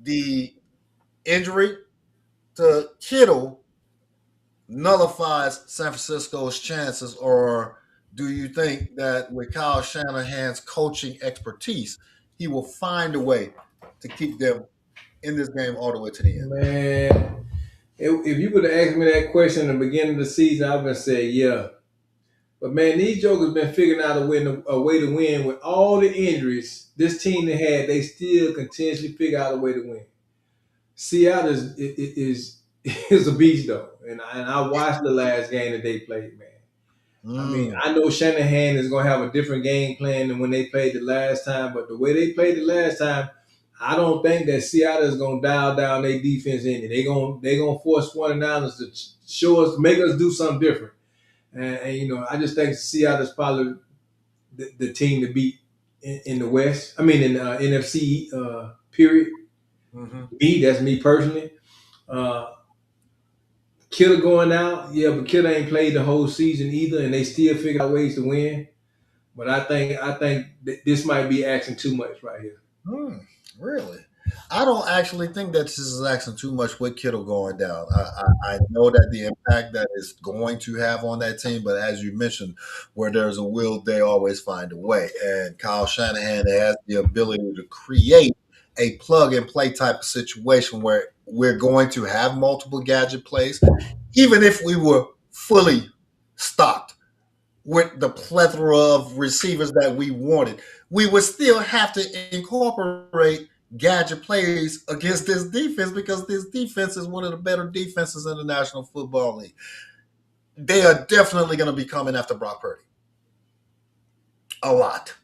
the injury to Kittle nullifies San Francisco's chances, or do you think that with Kyle Shanahan's coaching expertise, he will find a way to keep them in this game all the way to the end? Man, if you would have asked me that question in the beginning of the season, I would have said yeah. But man, these jokers been figuring out a way to win with all the injuries this team they still continuously figure out a way to win. Seattle is a beast though, and I watched the last game that they played, man. I mean, I know Shanahan is gonna have a different game plan than when they played the last time, but the way they played the last time, I don't think that Seattle is gonna dial down their defense in it. They gonna force 49ers to show us, make us do something different. And you know, I just think Seattle is probably the team to beat in the West. I mean, in the NFC period. That's me personally. Kittle going out, yeah, but Kittle ain't played the whole season either, and they still figure out ways to win. But I think this might be asking too much right here. Really? I don't actually think that this is asking too much with Kittle going down. I know that the impact that is going to have on that team, but as you mentioned, where there's a will, they always find a way. And Kyle Shanahan has the ability to create a plug and play type of situation where we're going to have multiple gadget plays, even if we were fully stocked with the plethora of receivers that we wanted, we would still have to incorporate gadget plays against this defense because this defense is one of the better defenses in the National Football League. They are definitely going to be coming after Brock Purdy. A lot.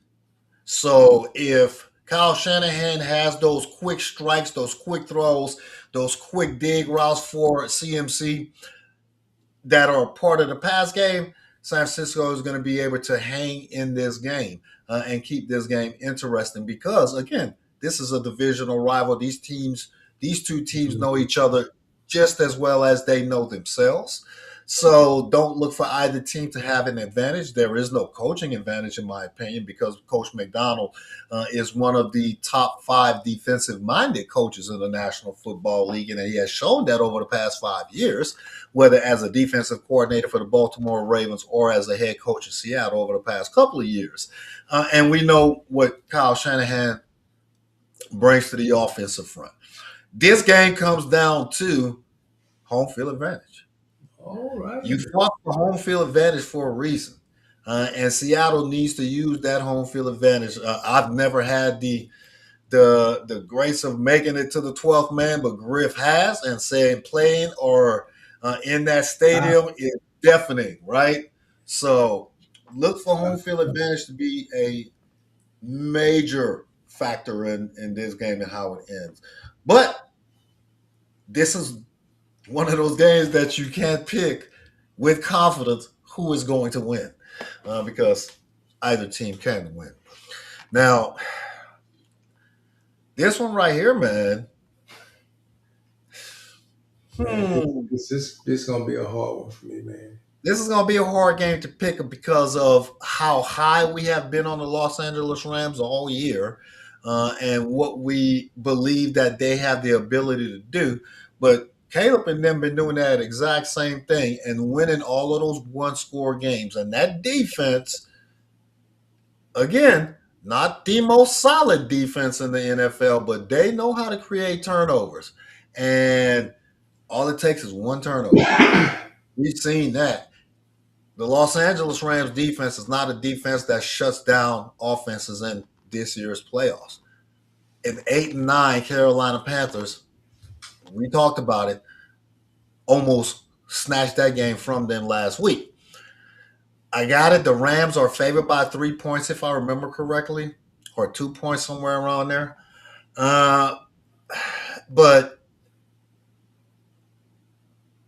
So if Kyle Shanahan has those quick strikes, those quick throws, those quick dig routes for CMC that are part of the pass game, San Francisco is going to be able to hang in this game and keep this game interesting because, again, this is a divisional rival. These two teams know each other just as well as they know themselves. So don't look for either team to have an advantage. There is no coaching advantage, in my opinion, because Coach McDonald is one of the top 5 defensive-minded coaches in the National Football League, and he has shown that over the past 5 years, whether as a defensive coordinator for the Baltimore Ravens or as a head coach in Seattle over the past couple of years. And we know what Kyle Shanahan brings to the offensive front. This game comes down to home field advantage. All right. You fought for home field advantage for a reason. And Seattle needs to use that home field advantage. I've never had the grace of making it to the 12th man, but Griff has, and saying playing or in that stadium is deafening, right? So look for home field advantage to be a major factor in this game and how it ends. But this is one of those games that you can't pick with confidence who is going to win because either team can win. Now, this one right here, man. This is gonna be a hard one for me, man. This is going to be a hard game to pick because of how high we have been on the Los Angeles Rams all year and what we believe that they have the ability to do. But Caleb and them been doing that exact same thing and winning all of those one-score games. And that defense, again, not the most solid defense in the NFL, but they know how to create turnovers. And all it takes is one turnover. We've seen that. The Los Angeles Rams defense is not a defense that shuts down offenses in this year's playoffs. And 8-9 Carolina Panthers, we talked about it, almost snatched that game from them last week. I got it. The Rams are favored by 3 points, if I remember correctly, or 2 points somewhere around there. But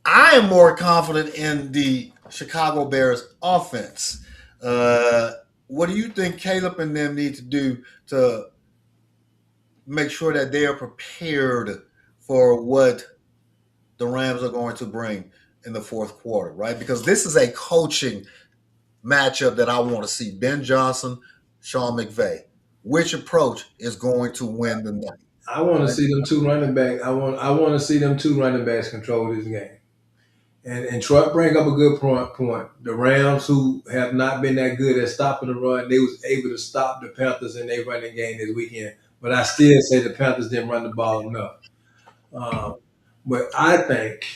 I am more confident in the Chicago Bears offense. What do you think Caleb and them need to do to make sure that they are prepared for what the Rams are going to bring in the fourth quarter, right? Because this is a coaching matchup that I want to see. Ben Johnson, Sean McVay. Which approach is going to win the night? I want to see them two running back. I want to see them two running backs control this game. And Troy bring up a good point. The Rams, who have not been that good at stopping the run, they was able to stop the Panthers in their running game this weekend. But I still say the Panthers didn't run the ball enough. Um, but I think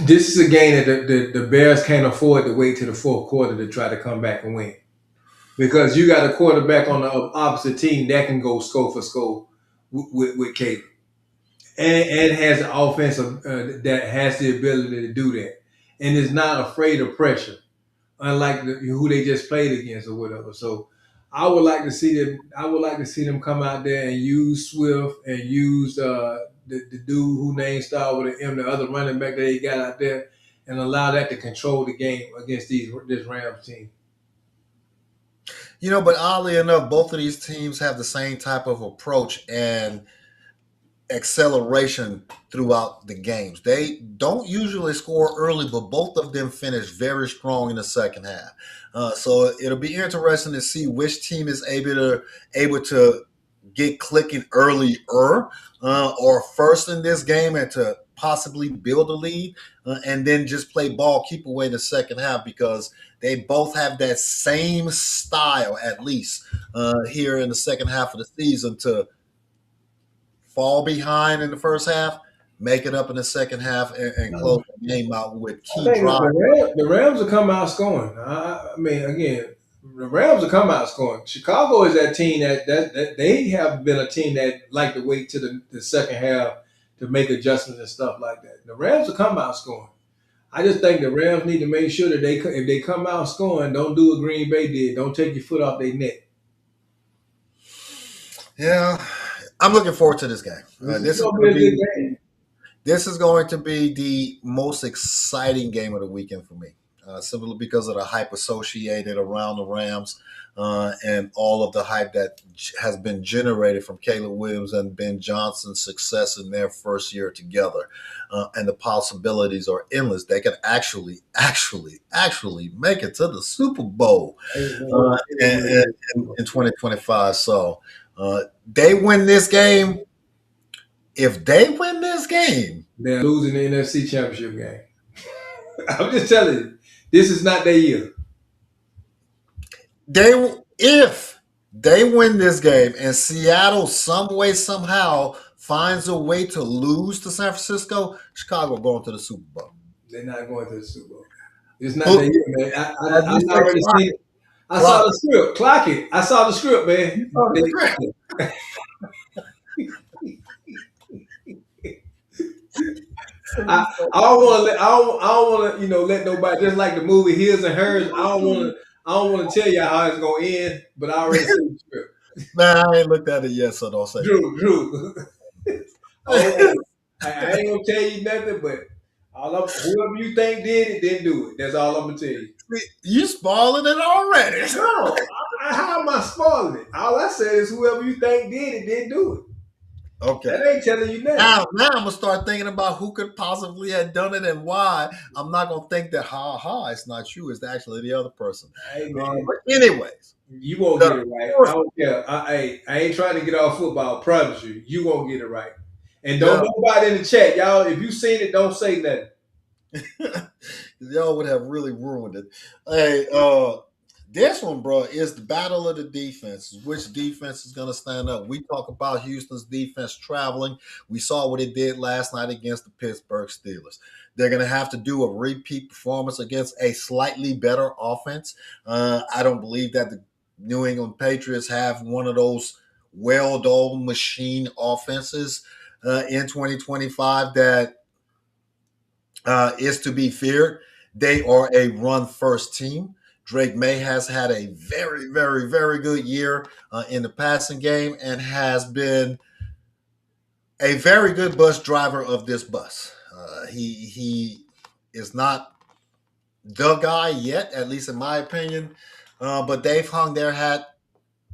this is a game that the Bears can't afford to wait to the fourth quarter to try to come back and win. Because you got a quarterback on the opposite team that can go score for score with Caleb. And has an offense that has the ability to do that. And is not afraid of pressure, unlike who they just played against or whatever. So I would like to see them. I would like to see them come out there and use Swift and use the dude who name started with an M, the other running back that they got out there, and allow that to control the game against this Rams team. But oddly enough, both of these teams have the same type of approach and acceleration throughout the games. They don't usually score early, but both of them finish very strong in the second half. So it'll be interesting to see which team is able to get clicking earlier or first in this game and to possibly build a lead and then just play ball, keep away the second half, because they both have that same style, at least here in the second half of the season, to fall behind in the first half, make it up in the second half, and close the game out with key drives. The Rams will come out scoring. I mean, again, the Rams will come out scoring. Chicago is that team that they have been a team that like to wait to the second half to make adjustments and stuff like that. The Rams will come out scoring. I just think the Rams need to make sure that if they come out scoring, don't do what Green Bay did. Don't take your foot off their neck. Yeah, I'm looking forward to this game. This is going to be the most exciting game of the weekend for me, simply because of the hype associated around the Rams and all of the hype that has been generated from Caleb Williams and Ben Johnson's success in their first year together. And the possibilities are endless. They could actually make it to the Super Bowl in 2025. So they win this game. If they win this game, they're losing the NFC Championship game. I'm just telling you, this is not their year. If they win this game and Seattle some way, somehow finds a way to lose to San Francisco, Chicago going to the Super Bowl. They're not going to the Super Bowl. It's not their year, man. I already seen it. I saw the script. Clock it. I saw the script, man. I don't want to let nobody, just like the movie His and Hers. I don't want to tell y'all how it's gonna end, but I already see the script. Man, I ain't looked at it yet, so don't say. Drew. I ain't gonna tell you nothing, but whoever you think did it, didn't do it. That's all I'm gonna tell you. You spoiling it already? No, how am I spoiling it? All I said is whoever you think did it, didn't do it. Okay. That ain't telling you nothing. Now I'm gonna start thinking about who could possibly have done it and why. I'm not gonna think that it's not you. It's actually the other person. But anyways, you won't get it right. I don't care. I ain't trying to get off football. I promise you, you won't get it right. And don't nobody in the chat, y'all. If you seen it, don't say nothing. Y'all would have really ruined it. Hey, this one, bro, is the battle of the defenses. Which defense is going to stand up? We talk about Houston's defense traveling. We saw what it did last night against the Pittsburgh Steelers. They're going to have to do a repeat performance against a slightly better offense. I don't believe that the New England Patriots have one of those well-oiled machine offenses in 2025 that is to be feared. They are a run-first team. Drake May has had a very, very, very good year in the passing game and has been a very good bus driver of this bus. He is not the guy yet, at least in my opinion, but they've hung their hat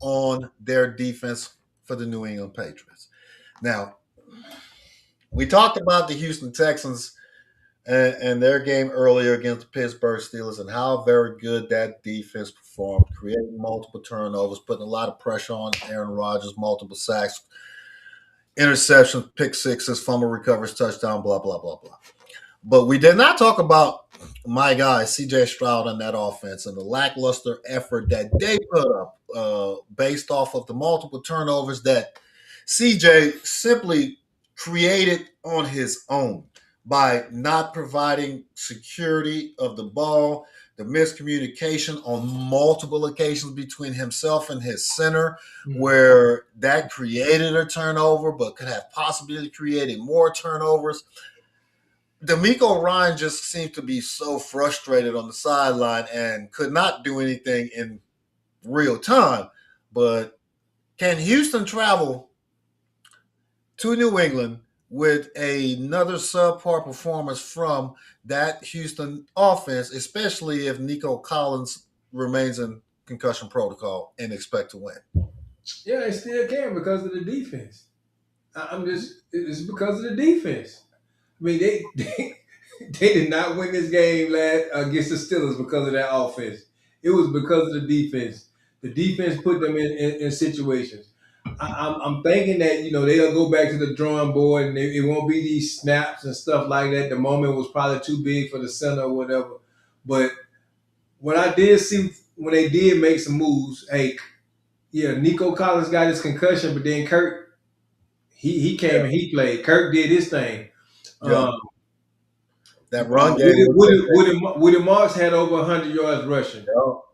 on their defense for the New England Patriots. Now, we talked about the Houston Texans and their game earlier against the Pittsburgh Steelers and how very good that defense performed, creating multiple turnovers, putting a lot of pressure on Aaron Rodgers, multiple sacks, interceptions, pick sixes, fumble recovers, touchdown, blah, blah, blah, blah. But we did not talk about my guy, CJ Stroud, and that offense and the lackluster effort that they put up based off of the multiple turnovers that CJ simply created on his own by not providing security of the ball, the miscommunication on multiple occasions between himself and his center, where that created a turnover, but could have possibly created more turnovers. D'Amico Ryan just seemed to be so frustrated on the sideline and could not do anything in real time. But can Houston travel to New England with another subpar performance from that Houston offense, especially if Nico Collins remains in concussion protocol and expect to win? Yeah, they still can because of the defense. It's because of the defense. I mean, they did not win this game last against the Steelers because of that offense. It was because of the defense. The defense put them in situations. I'm thinking that they'll go back to the drawing board and it won't be these snaps and stuff like that. The moment was probably too big for the center or whatever. But what I did see when they did make some moves, hey, yeah, Nico Collins got his concussion, but then Kirk, he came and he played. Kirk did his thing. Yeah. That run game. Woody Marks had over 100 yards rushing.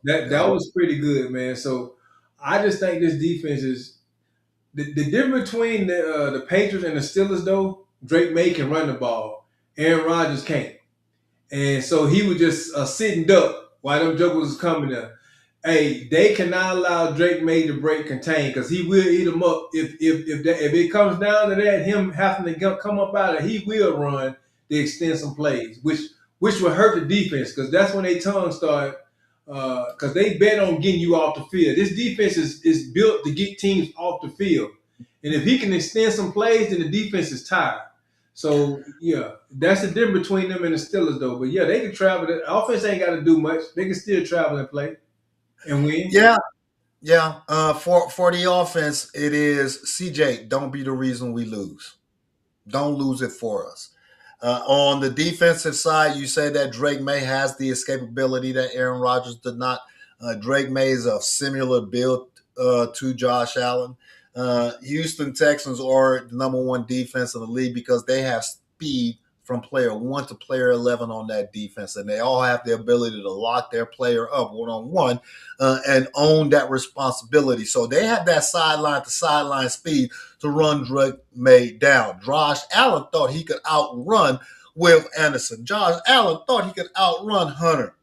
Yeah. That was pretty good, man. So I just think this defense is the difference between the Patriots and the Steelers. Though Drake May can run the ball, Aaron Rodgers can't, and so he was just sitting duck while them jokers was coming up. Hey, they cannot allow Drake May to break contain because he will eat them up if it comes down to that, him having to come up out of, he will run to extend some plays, which will hurt the defense because that's when they tongue start because they bet on getting you off the field. This defense is built to get teams off the field, and if he can extend some plays, then the defense is tired. So yeah, that's the difference between them and the Steelers, though. But yeah, they can travel. The offense ain't got to do much. They can still travel and play and win. Yeah. For the offense, it is CJ. Don't be the reason we lose. Don't lose it for us. On the defensive side, you say that Drake May has the escapability that Aaron Rodgers did not. Drake May is of similar build to Josh Allen. Houston Texans are the number one defense in the league because they have speed from player 1 to player 11 on that defense, and they all have the ability to lock their player up one-on-one and own that responsibility. So they have that sideline to sideline speed to run Drake May down. Josh Allen thought he could outrun Will Anderson. Josh Allen thought he could outrun Hunter.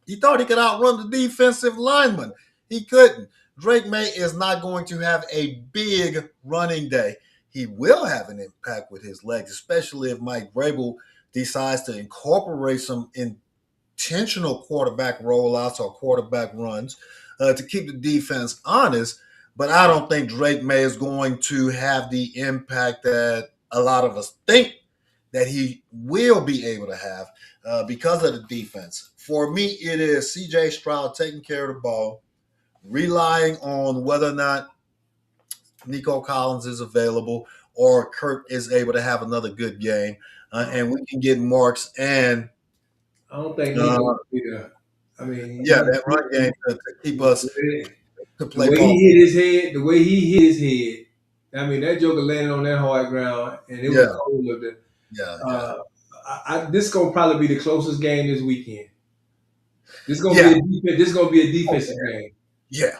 He thought he could outrun the defensive lineman. He couldn't. Drake May is not going to have a big running day. He will have an impact with his legs, especially if Mike Vrabel decides to incorporate some intentional quarterback rollouts or quarterback runs to keep the defense honest. But I don't think Drake May is going to have the impact that a lot of us think that he will be able to have because of the defense. For me, it is CJ Stroud taking care of the ball, relying on whether or not Nico Collins is available or Kirk is able to have another good game, and we can get Marks and I don't think Nico either. I mean, that run game to keep us to play the way ball. he hit his head. I mean, that joker landed on that hard ground, and it was cold up there. This is gonna probably be the closest game this weekend. This is gonna be a defensive game. Yeah.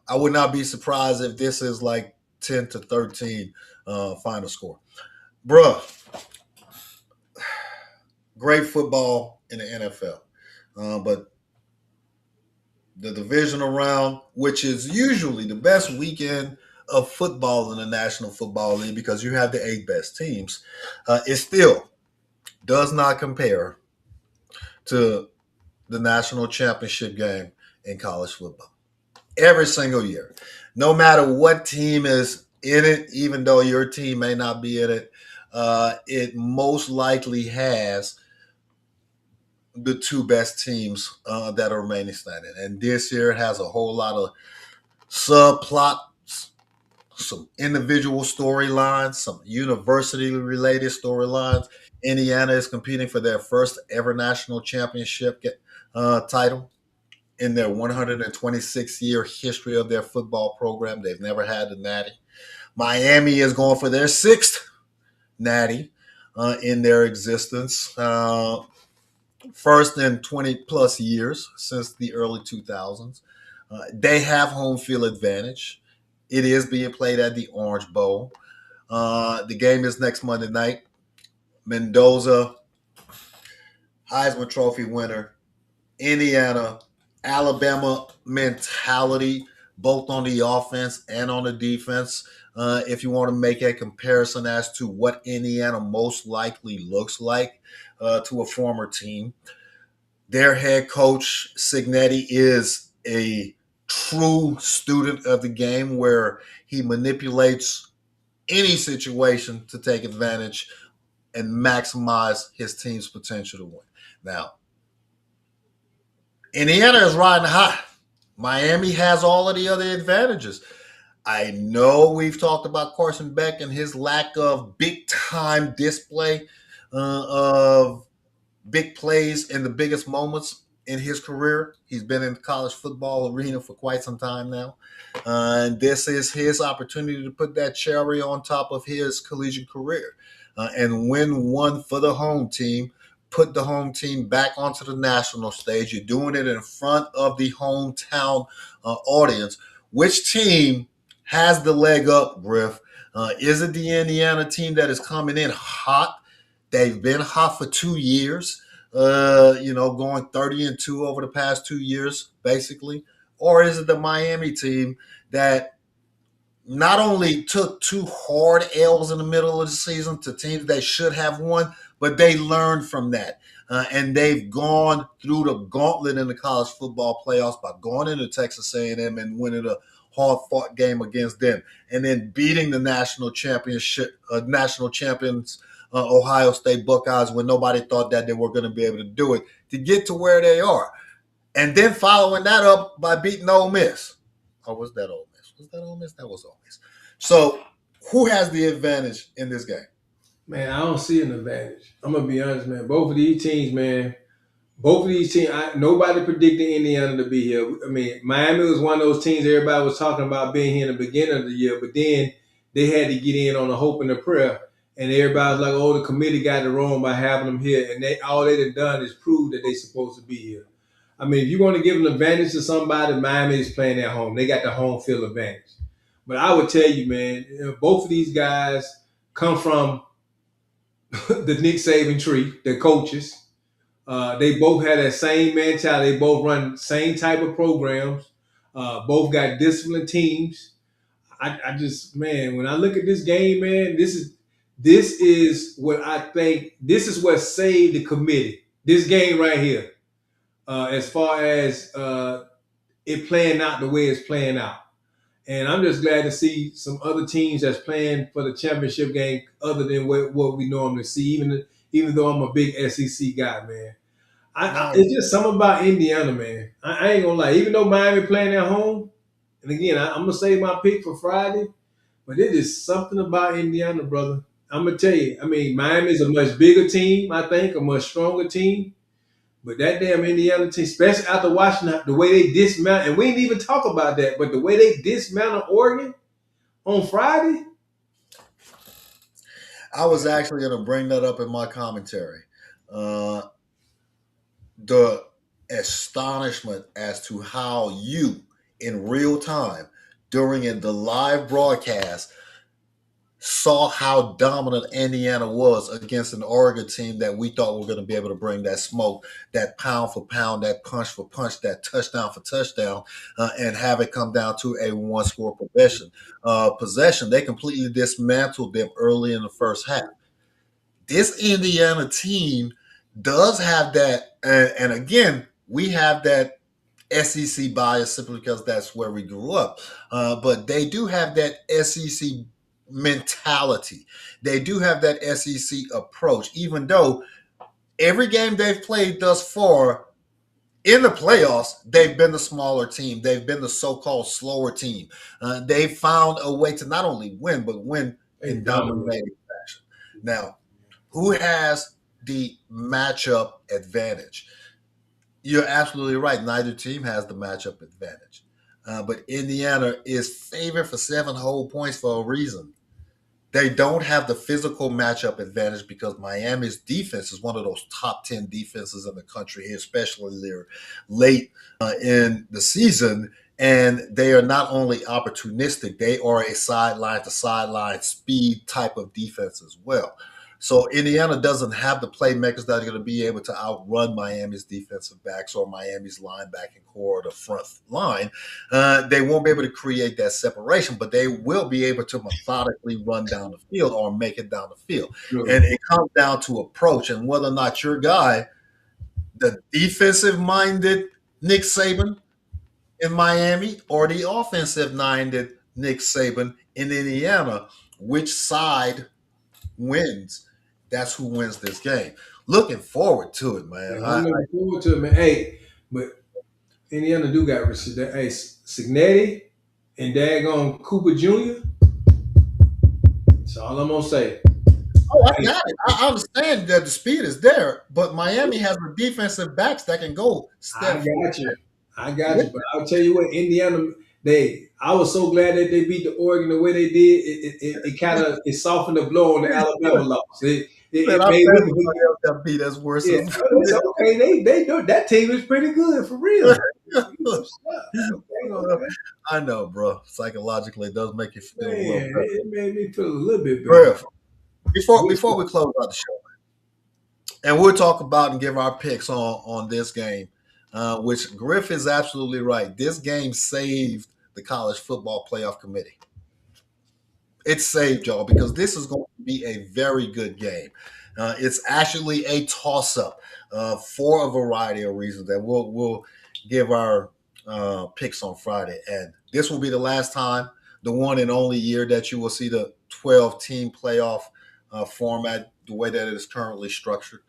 I would not be surprised if this is like 10-13 final score. Bruh, great football in the NFL. But the Divisional Round, which is usually the best weekend of football in the National Football League because you have the 8 best teams, it still does not compare to the national championship game in college football. Every single year, no matter what team is in it, even though your team may not be in it, it most likely has the 2 best teams that are remaining standing. And this year it has a whole lot of subplots, some individual storylines, some university-related storylines. Indiana is competing for their first ever national championship title in their 126-year history of their football program. They've never had a natty. Miami is going for their sixth natty in their existence. First in 20 plus years since the early 2000s. They have home field advantage. It is being played at the Orange Bowl. The game is next Monday night. Mendoza, Heisman Trophy winner, Indiana, Alabama mentality, both on the offense and on the defense. If you want to make a comparison as to what Indiana most likely looks like to a former team, their head coach, Signetti, is a true student of the game where he manipulates any situation to take advantage and maximize his team's potential to win. Now, Indiana is riding high. Miami has all of the other advantages. I know we've talked about Carson Beck and his lack of big-time display of big plays in the biggest moments in his career. He's been in the college football arena for quite some time now. And this is his opportunity to put that cherry on top of his collegiate career and win one for the home team, put the home team back onto the national stage. You're doing it in front of the hometown audience. Which team has the leg up, Griff? Is it the Indiana team that is coming in hot? They've been hot for 2 years, going 30-2 over the past 2 years, basically. Or is it the Miami team that not only took 2 hard L's in the middle of the season to teams they should have won, but they learned from that. And they've gone through the gauntlet in the college football playoffs by going into Texas A&M and winning a hard-fought game against them, and then beating the national champions, Ohio State Buckeyes, when nobody thought that they were going to be able to do it, to get to where they are. And then following that up by beating Ole Miss. Oh, was that Ole Miss? Was that Ole Miss? That was Ole Miss. So who has the advantage in this game? Man, I don't see an advantage. I'm going to be honest, man. Both of these teams, nobody predicted Indiana to be here. I mean, Miami was one of those teams everybody was talking about being here in the beginning of the year, but then they had to get in on a hope and a prayer. And everybody's like, oh, the committee got it wrong by having them here. And all they've done is prove that they're supposed to be here. I mean, if you want to give an advantage to somebody, Miami is playing at home. They got the home field advantage. But I would tell you, man, both of these guys come from the Nick Saban tree, the coaches. They both had that same mentality. They both run the same type of programs. Both got disciplined teams. I just, man, when I look at this game, man, this is what I think. This is what saved the committee. This game right here, as far as it playing out the way it's playing out. And I'm just glad to see some other teams that's playing for the championship game other than what we normally see, even though I'm a big SEC guy, man. It's just something about Indiana, man. I ain't going to lie. Even though Miami playing at home, and again, I'm going to save my pick for Friday, but it is something about Indiana, brother. I'm going to tell you. I mean, Miami is a much bigger team, I think, a much stronger team. But that damn Indiana team, especially after watching the way they dismantled, and we didn't even talk about that, but the way they dismantled Oregon on Friday. I was actually going to bring that up in my commentary. The astonishment as to how you, in real time, during the live broadcast, saw how dominant Indiana was against an Oregon team that we thought were going to be able to bring that smoke, that pound for pound, that punch for punch, that touchdown for touchdown, and have it come down to a one-score possession. They completely dismantled them early in the first half. This Indiana team does have that, and again, we have that SEC bias simply because that's where we grew up. But they do have that SEC mentality. They do have that SEC approach, even though every game they've played thus far, in the playoffs, they've been the smaller team. They've been the so-called slower team. They found a way to not only win, but win in dominating fashion. Now, who has the matchup advantage? You're absolutely right. Neither team has the matchup advantage. But Indiana is favored for 7 whole points for a reason. They don't have the physical matchup advantage because Miami's defense is one of those top 10 defenses in the country, especially they're late in the season. And they are not only opportunistic, they are a sideline to sideline speed type of defense as well. So Indiana doesn't have the playmakers that are going to be able to outrun Miami's defensive backs or Miami's linebacking core or the front line. They won't be able to create that separation, but they will be able to methodically run down the field or make it down the field. Sure. And it comes down to approach and whether or not your guy, the defensive-minded Nick Saban in Miami or the offensive-minded Nick Saban in Indiana, which side wins. That's who wins this game. Looking forward to it, man. I'm looking forward to it, man. Hey, but Indiana do got hey, Signetti and daggone Cooper Jr. That's all I'm gonna say. I got it. I understand that the speed is there, but Miami has the defensive backs that can go step. I got you. But I'll tell you what, Indiana, I was so glad that they beat the Oregon the way they did. It kind of softened the blow on the Alabama loss. It made that beat us worse. Yeah, it's okay. They know that team is pretty good for real. I know, bro. Psychologically, it does make you feel a little better. It made me feel a little bit better. Before we close out the show, and we'll talk about and give our picks on this game, which Griff is absolutely right. This game saved the College Football Playoff Committee. It saved y'all because this is going to be a very good game. It's actually a toss-up for a variety of reasons that we'll give our picks on Friday. And this will be the last time, the one and only year that you will see the 12-team playoff format the way that it is currently structured.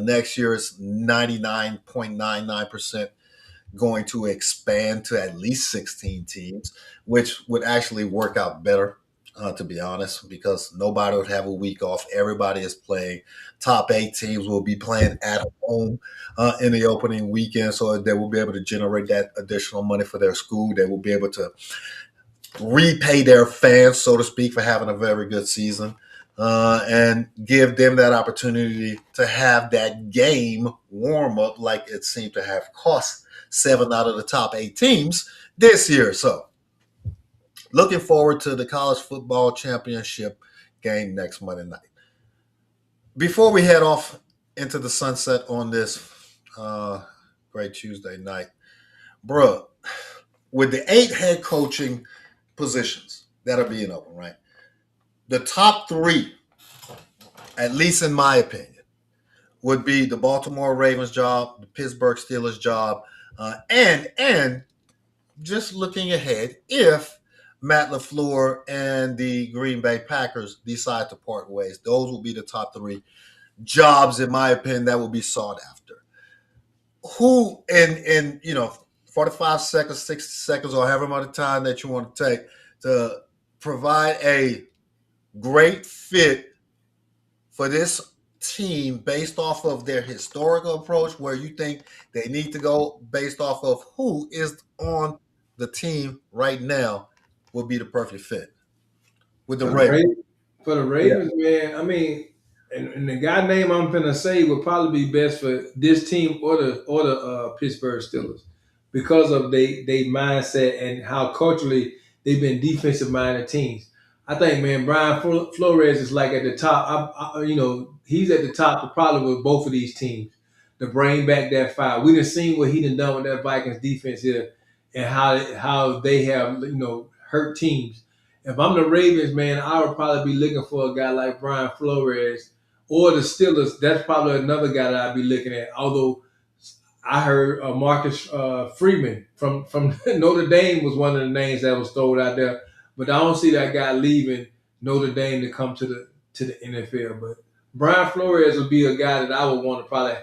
Next year is 99.99% going to expand to at least 16 teams, which would actually work out better. To be honest, because nobody would have a week off. Everybody is playing. Top 8 teams will be playing at home in the opening weekend, so they will be able to generate that additional money for their school. They will be able to repay their fans, so to speak, for having a very good season and give them that opportunity to have that game warm up like it seemed to have cost 7 out of the top 8 teams this year. So looking forward to the college football championship game next Monday night. Before we head off into the sunset on this great Tuesday night, bro, with the 8 head coaching positions that are being open, right? The top 3, at least in my opinion, would be the Baltimore Ravens job, the Pittsburgh Steelers job, and just looking ahead, if Matt LaFleur and the Green Bay Packers decide to part ways, those will be the top 3 jobs, in my opinion, that will be sought after. Who in 45 seconds, 60 seconds, or however much time that you want to take to provide a great fit for this team based off of their historical approach, where you think they need to go based off of who is on the team right now, would be the perfect fit with the Ravens. For the Ravens, man, I mean, and the guy name I'm finna say would probably be best for this team or the Pittsburgh Steelers because of they mindset and how culturally they've been defensive minded teams. I think, man, Brian Flores is like at the top. He's at the top probably with both of these teams to bring back that fire. We done seen what he done with that Vikings defense here and how they have hurt teams. If I'm the Ravens, man, I would probably be looking for a guy like Brian Flores or the Steelers. That's probably another guy that I'd be looking at. Although I heard Marcus Freeman from Notre Dame was one of the names that was thrown out there, but I don't see that guy leaving Notre Dame to come to the NFL. But Brian Flores would be a guy that I would want to probably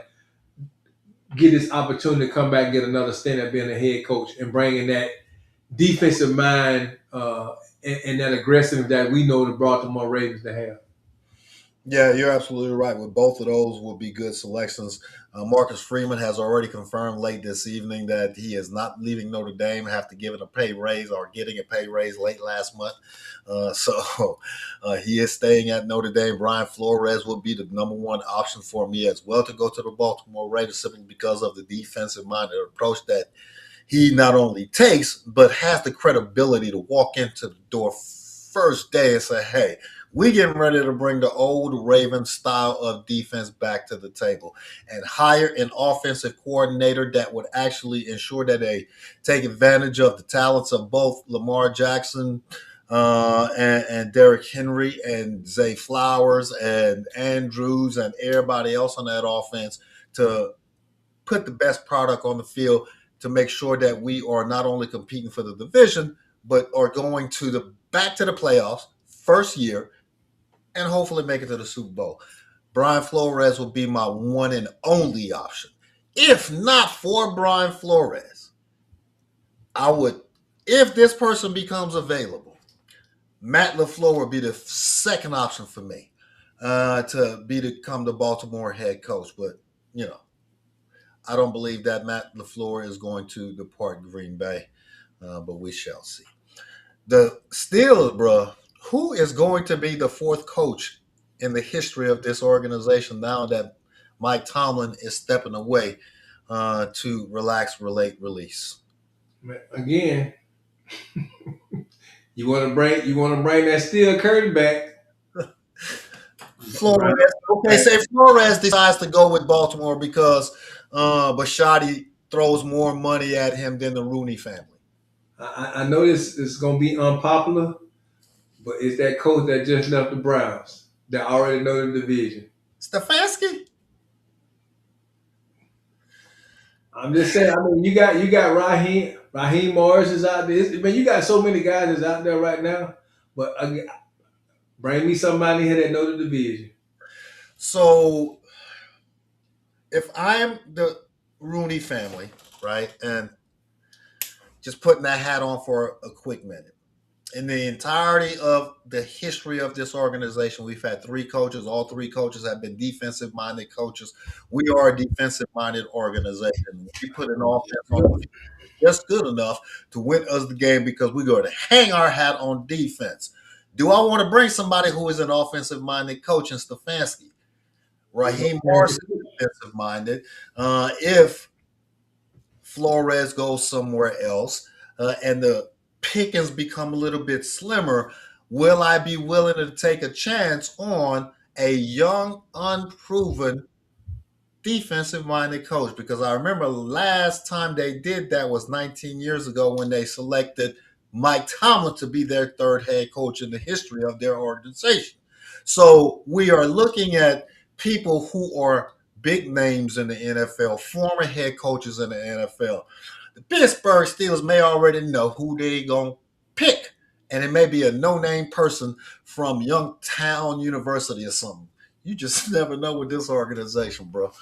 get this opportunity to come back and get another stint at being a head coach and bringing that defensive mind and that aggressiveness that we know the Baltimore Ravens to have. Yeah, you're absolutely right. With both of those will be good selections. Marcus Freeman has already confirmed late this evening that he is not leaving Notre Dame. Have to give it a pay raise or getting a pay raise late last month. So he is staying at Notre Dame. Brian Flores will be the number one option for me as well to go to the Baltimore Ravens simply because of the defensive-minded approach that he not only takes but has the credibility to walk into the door first day and say, hey, we getting ready to bring the old Raven style of defense back to the table and hire an offensive coordinator that would actually ensure that they take advantage of the talents of both Lamar Jackson and Derrick Henry and Zay Flowers and Andrews and everybody else on that offense to put the best product on the field to make sure that we are not only competing for the division, but are going to back to the playoffs first year and hopefully make it to the Super Bowl. Brian Flores will be my one and only option. If not for Brian Flores, I would, if this person becomes available, Matt LaFleur would be the second option for me to become the Baltimore head coach. But, I don't believe that Matt LaFleur is going to depart Green Bay, but we shall see. The Steelers, bro, who is going to be the fourth coach in the history of this organization now that Mike Tomlin is stepping away to relax, relate, release? Again, you want to bring that steel curtain back. Flores. Okay, say Flores decides to go with Baltimore because Bashotti throws more money at him than the Rooney family. I know this is going to be unpopular, but it's that coach that just left the Browns that already know the division. Stefanski? I'm just saying. I mean, you got Raheem Morris is out there. Man, you got so many guys that's out there right now. But bring me somebody here that know the division. So, if I'm the Rooney family, right, and just putting that hat on for a quick minute. In the entirety of the history of this organization, we've had three coaches. All three coaches have been defensive-minded coaches. We are a defensive-minded organization. We put an offense on the field just good enough to win us the game because we're going to hang our hat on defense. Do I want to bring somebody who is an offensive-minded coach in Stefanski? Raheem Morris is defensive-minded. If Flores goes somewhere else and the pickings become a little bit slimmer, will I be willing to take a chance on a young, unproven, defensive-minded coach? Because I remember last time they did that was 19 years ago when they selected Mike Tomlin to be their third head coach in the history of their organization. So we are looking at people who are big names in the NFL, former head coaches in the NFL. The Pittsburgh Steelers may already know who they're going to pick, and it may be a no-name person from Youngstown University or something. You just never know with this organization, bro.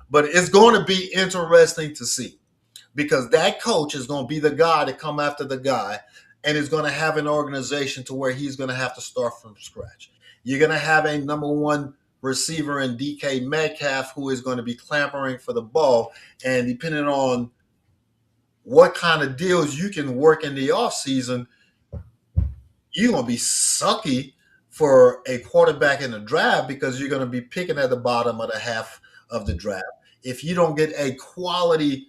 But it's going to be interesting to see because that coach is going to be the guy to come after the guy and is going to have an organization to where he's going to have to start from scratch. You're going to have a number one receiver in DK Metcalf who is going to be clamoring for the ball, and depending on what kind of deals you can work in the offseason, you're going to be sucky for a quarterback in the draft because you're going to be picking at the bottom of the half of the draft. If you don't get a quality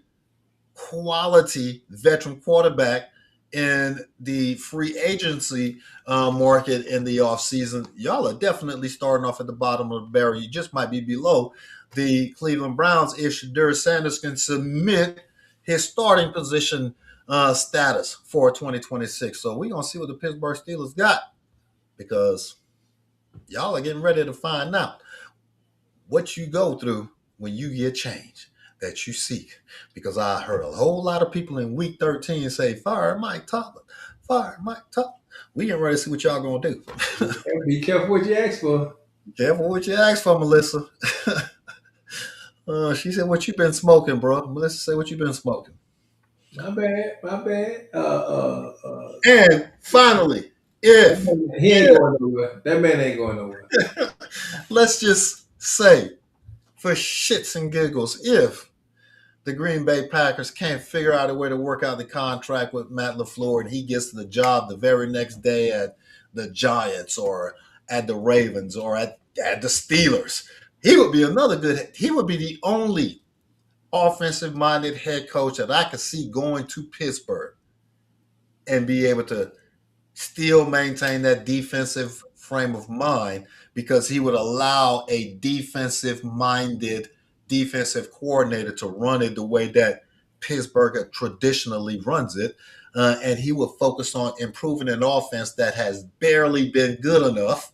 veteran quarterback in the free agency market in the offseason, y'all are definitely starting off at the bottom of the barrel. You just might be below the Cleveland Browns if Shadur Sanders can submit his starting position status for 2026. So we're going to see what the Pittsburgh Steelers got because y'all are getting ready to find out what you go through when you get change that you seek. Because I heard a whole lot of people in week 13 say, fire Mike Tomlin, fire Mike Tomlin. We getting ready to see what y'all going to do. Be careful what you ask for. Be careful what you ask for, Melissa. She said, "What you been smoking, bro?" Melissa said, "What you been smoking?" My bad. My bad. And finally, if He ain't going nowhere. That man ain't going nowhere. let's just say, for shits and giggles, if the Green Bay Packers can't figure out a way to work out the contract with Matt LaFleur and he gets the job the very next day at the Giants or at the Ravens or at the Steelers, he would be he would be the only offensive minded head coach that I could see going to Pittsburgh and be able to still maintain that defensive frame of mind because he would allow a defensive minded defensive coordinator to run it the way that Pittsburgh traditionally runs it. And he would focus on improving an offense that has barely been good enough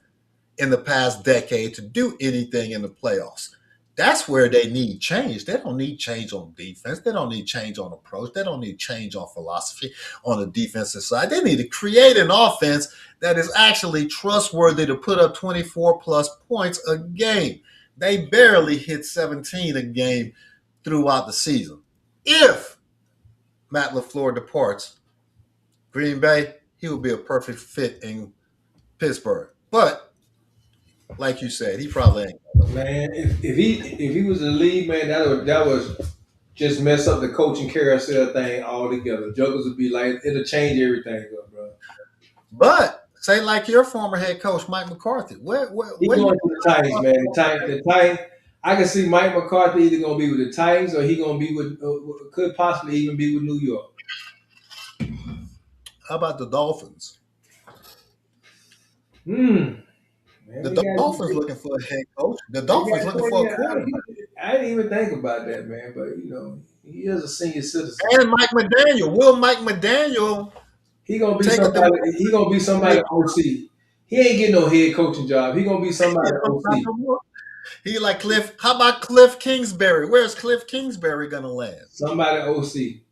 in the past decade to do anything in the playoffs. That's where they need change. They don't need change on defense. They don't need change on approach. They don't need change on philosophy on the defensive side. They need to create an offense that is actually trustworthy to put up 24 plus points a game. They barely hit 17 a game throughout the season. If Matt LaFleur departs Green Bay, he would be a perfect fit in Pittsburgh. But like you said, he probably ain't. Man, if he was in the league, man, that was just mess up the coaching carousel thing altogether. Jokers would be like, it'll change everything up, bro. But say like your former head coach Mike McCarthy, where He you going to the Titans, man. The Titans. I can see Mike McCarthy either gonna be with the Titans or he gonna be with, could possibly even be with New York. how about the Dolphins? Man, The Dolphins looking for a head coach. The they Dolphins got looking for a quarterback. I didn't even think about that, man. But he is a senior citizen. And Mike McDaniel. Will Mike McDaniel He gonna be take a somebody. He gonna be somebody OC. He ain't getting no head coaching job. He gonna be somebody OC. He like Cliff. How about Cliff Kingsbury? Where's Cliff Kingsbury gonna land? Somebody OC.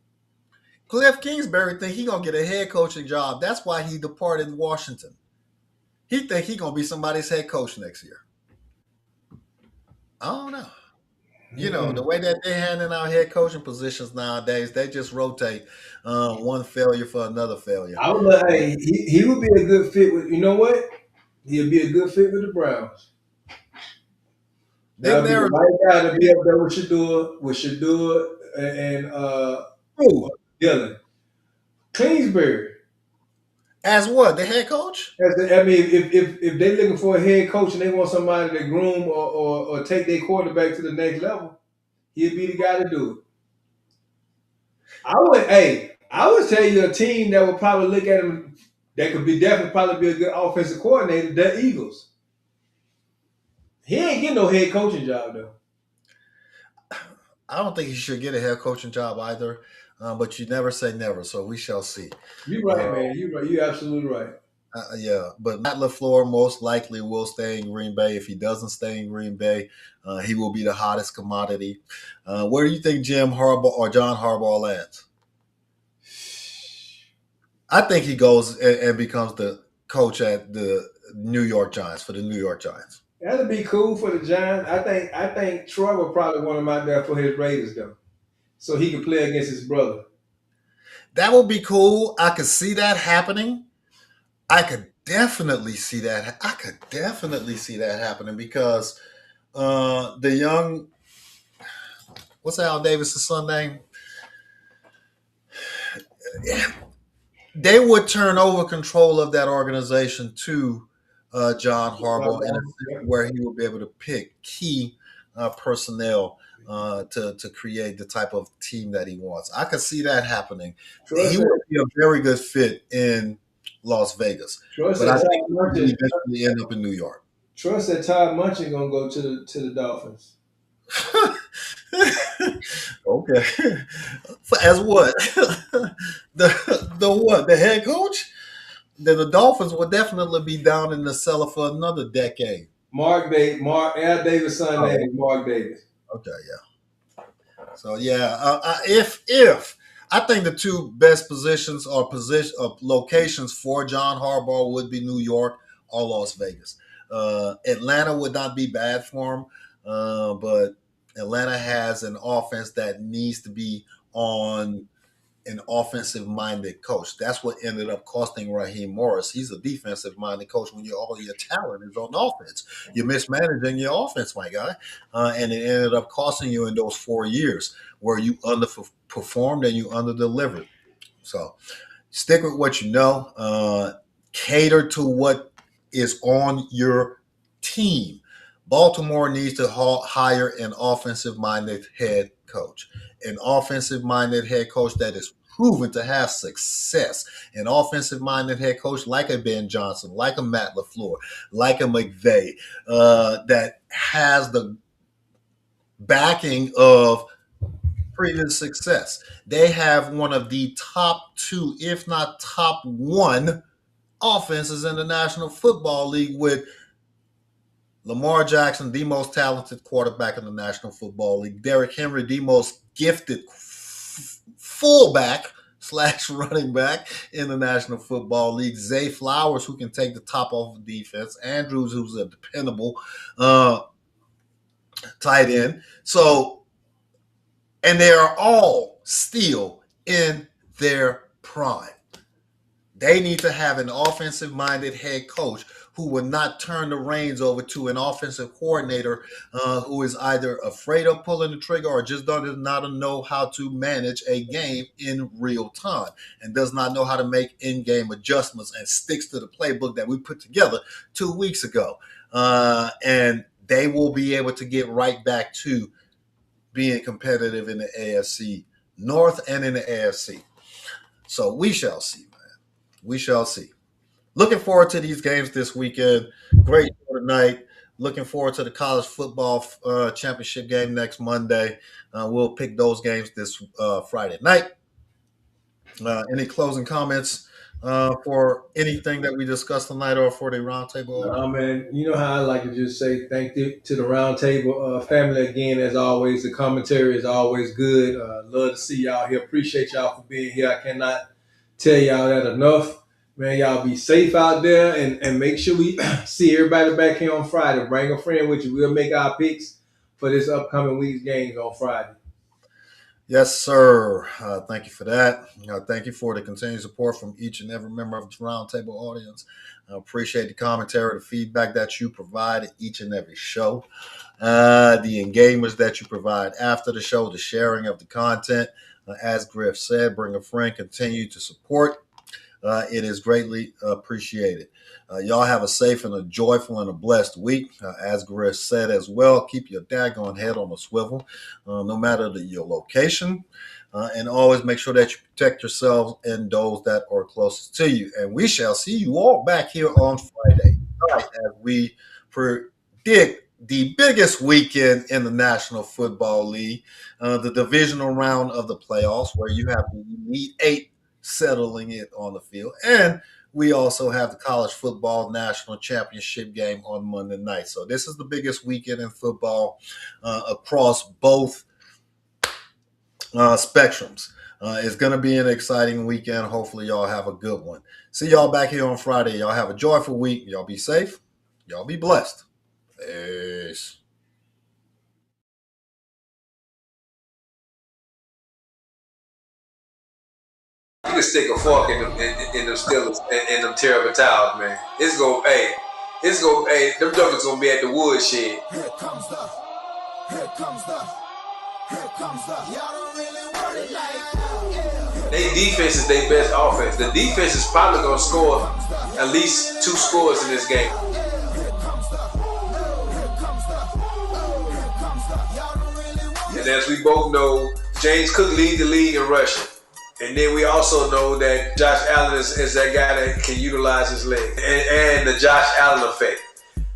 Cliff Kingsbury think he gonna get a head coaching job. That's why he departed Washington. He think he gonna be somebody's head coach next year. I don't know. The way that they're handing out head coaching positions nowadays, they just rotate one failure for another failure. I would like. Hey, he would be a good fit with. You know what? He'll be a good fit with the Browns. That'll be the right guy to be up there with Shador and Dylan. Kingsbury. As what? The head coach? I mean, if they're looking for a head coach and they want somebody to groom or take their quarterback to the next level, he'd be the guy to do it. I would tell you a team that would probably look at him that could be definitely probably be a good offensive coordinator, the Eagles. He ain't getting no head coaching job though. I don't think he should get a head coaching job either, but you never say never, so we shall see. You're right, man. You're right. You're absolutely right. Yeah, but Matt LaFleur most likely will stay in Green Bay. If he doesn't stay in Green Bay, he will be the hottest commodity. Where do you think Jim Harbaugh or John Harbaugh lands? I think he goes and becomes the coach at the New York Giants for the New York Giants. That'd be cool for the Giants. I think Troy would probably want him out there for his Raiders though, so he could play against his brother. That would be cool. I could see that happening. I could definitely see that. I could definitely see that happening because the young, what's Al Davis' son name? Yeah. They would turn over control of that organization to John Harbaugh, where he will be able to pick key personnel to create the type of team that he wants. I could see that happening. He would be a very good fit in Las Vegas, but I think he would eventually end up in New York. Troy said Todd Munchen gonna go to the Dolphins. Okay. As what? the what? The head coach? Then the Dolphins will definitely be down in the cellar for another decade. Al Davis' son name is Mark Davis. Okay, yeah. So yeah, if I think the two best positions or locations for John Harbaugh would be New York or Las Vegas. Atlanta would not be bad for him, but Atlanta has an offense that needs to be on an offensive-minded coach. That's what ended up costing Raheem Morris. He's a defensive-minded coach when all your talent is on offense. You're mismanaging your offense, my guy. And it ended up costing you in those 4 years where you underperformed and you underdelivered. So stick with what you know. Cater to what is on your team. Baltimore needs to hire an offensive-minded head coach. An offensive-minded head coach that is proven to have success. An offensive-minded head coach like a Ben Johnson, like a Matt LaFleur, like a McVay, that has the backing of previous success. They have one of the top 2, if not top 1, offenses in the National Football League with Lamar Jackson, the most talented quarterback in the National Football League. Derrick Henry, the most gifted fullback / running back in the National Football League. Zay Flowers, who can take the top off of defense. Andrews, who's a dependable tight end. So, and they are all still in their prime. They need to have an offensive-minded head coach who will not turn the reins over to an offensive coordinator who is either afraid of pulling the trigger or just does not know how to manage a game in real time and does not know how to make in-game adjustments and sticks to the playbook that we put together 2 weeks ago. And they will be able to get right back to being competitive in the AFC North and in the AFC. So we shall see, man. We shall see. Looking forward to these games this weekend. Great show tonight. Looking forward to the college football championship game next Monday. We'll pick those games this Friday night. Any closing comments for anything that we discussed tonight or for the roundtable? No, man. You know how I like to just say thank you to the roundtable family again. As always, the commentary is always good. Love to see y'all here. Appreciate y'all for being here. I cannot tell y'all that enough. Man, y'all be safe out there and make sure we see everybody back here on Friday. Bring a friend with you. We'll make our picks for this upcoming week's games on Friday. Yes, sir. Thank you for that. Thank you for the continued support from each and every member of the Roundtable audience. I appreciate the commentary, the feedback that you provide each and every show, the engagements that you provide after the show, the sharing of the content. As Griff said, bring a friend, continue to support. It is greatly appreciated. Y'all have a safe and a joyful and a blessed week. As Griff said as well, keep your daggone head on a swivel, no matter your location. And always make sure that you protect yourselves and those that are closest to you. And we shall see you all back here on Friday night as we predict the biggest weekend in the National Football League, the Divisional Round of the playoffs, where you have the Elite 8 settling it on the field. And we also have the college football national championship game on Monday night. So this is the biggest weekend in football across both spectrums. It's going to be an exciting weekend. Hopefully y'all have a good one. See y'all back here on Friday. Y'all have a joyful week. Y'all be safe. Y'all be blessed. Peace. You can stick a fork in them Steelers in them terrible towels, man. Them jokers gonna be at the woodshed. Here comes the. Y'all don't really want it like that. They defense is their best offense. The defense is probably gonna score at least 2 scores in this game. And as we both know, James Cook leads the league in rushing. And then we also know that Josh Allen is that guy that can utilize his legs. And the Josh Allen effect.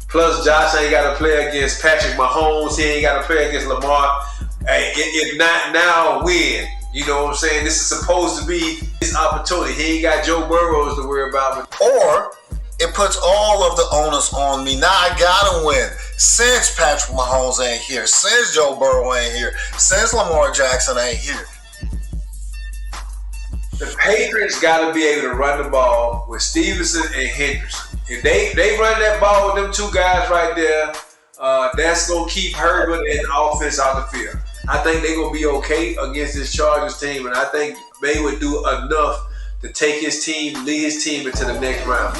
Plus, Josh ain't got to play against Patrick Mahomes. He ain't got to play against Lamar. Hey, if not now, when? You know what I'm saying? This is supposed to be his opportunity. He ain't got Joe Burrows to worry about. Or it puts all of the onus on me. Now I gotta win. Since Patrick Mahomes ain't here, since Joe Burrow ain't here, since Lamar Jackson ain't here. The Patriots got to be able to run the ball with Stevenson and Henderson. If they run that ball with them 2 guys right there, that's going to keep Herbert and offense out the field. I think they're going to be okay against this Chargers team, and I think May would do enough to take his team, lead his team into the next round.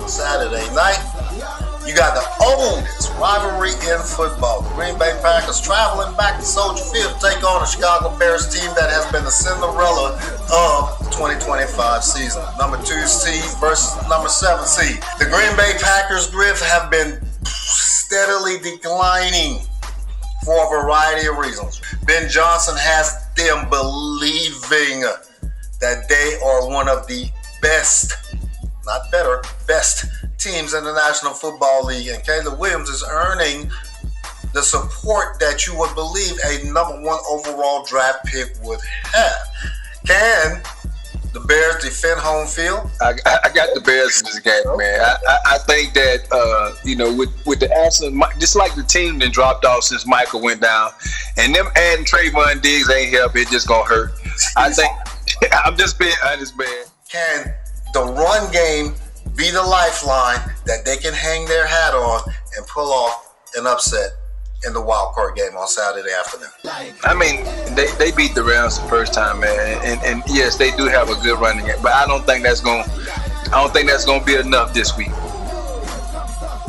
Saturday night, you got the oldest rivalry in football. The Green Bay Packers traveling back to Soldier Field to take on a Chicago Bears team that has been the Cinderella of the 2025 season. Number 2 seed versus number 7 seed. The Green Bay Packers drift have been steadily declining for a variety of reasons. Ben Johnson has them believing that they are one of the best, not better, best teams in the National Football League, and Caleb Williams is earning the support that you would believe a number 1 overall draft pick would have. Can the Bears defend home field? I got the Bears in this game, man. I think that with the absence, just like the team that dropped off since Michael went down, and them adding Trayvon Diggs ain't help. It just gonna hurt. I think I'm just being honest, man. Can the run game be the lifeline that they can hang their hat on and pull off an upset in the wild card game on Saturday afternoon? I mean, they beat the Rams the first time, man, and yes, they do have a good running game, but I don't think that's gonna be enough this week.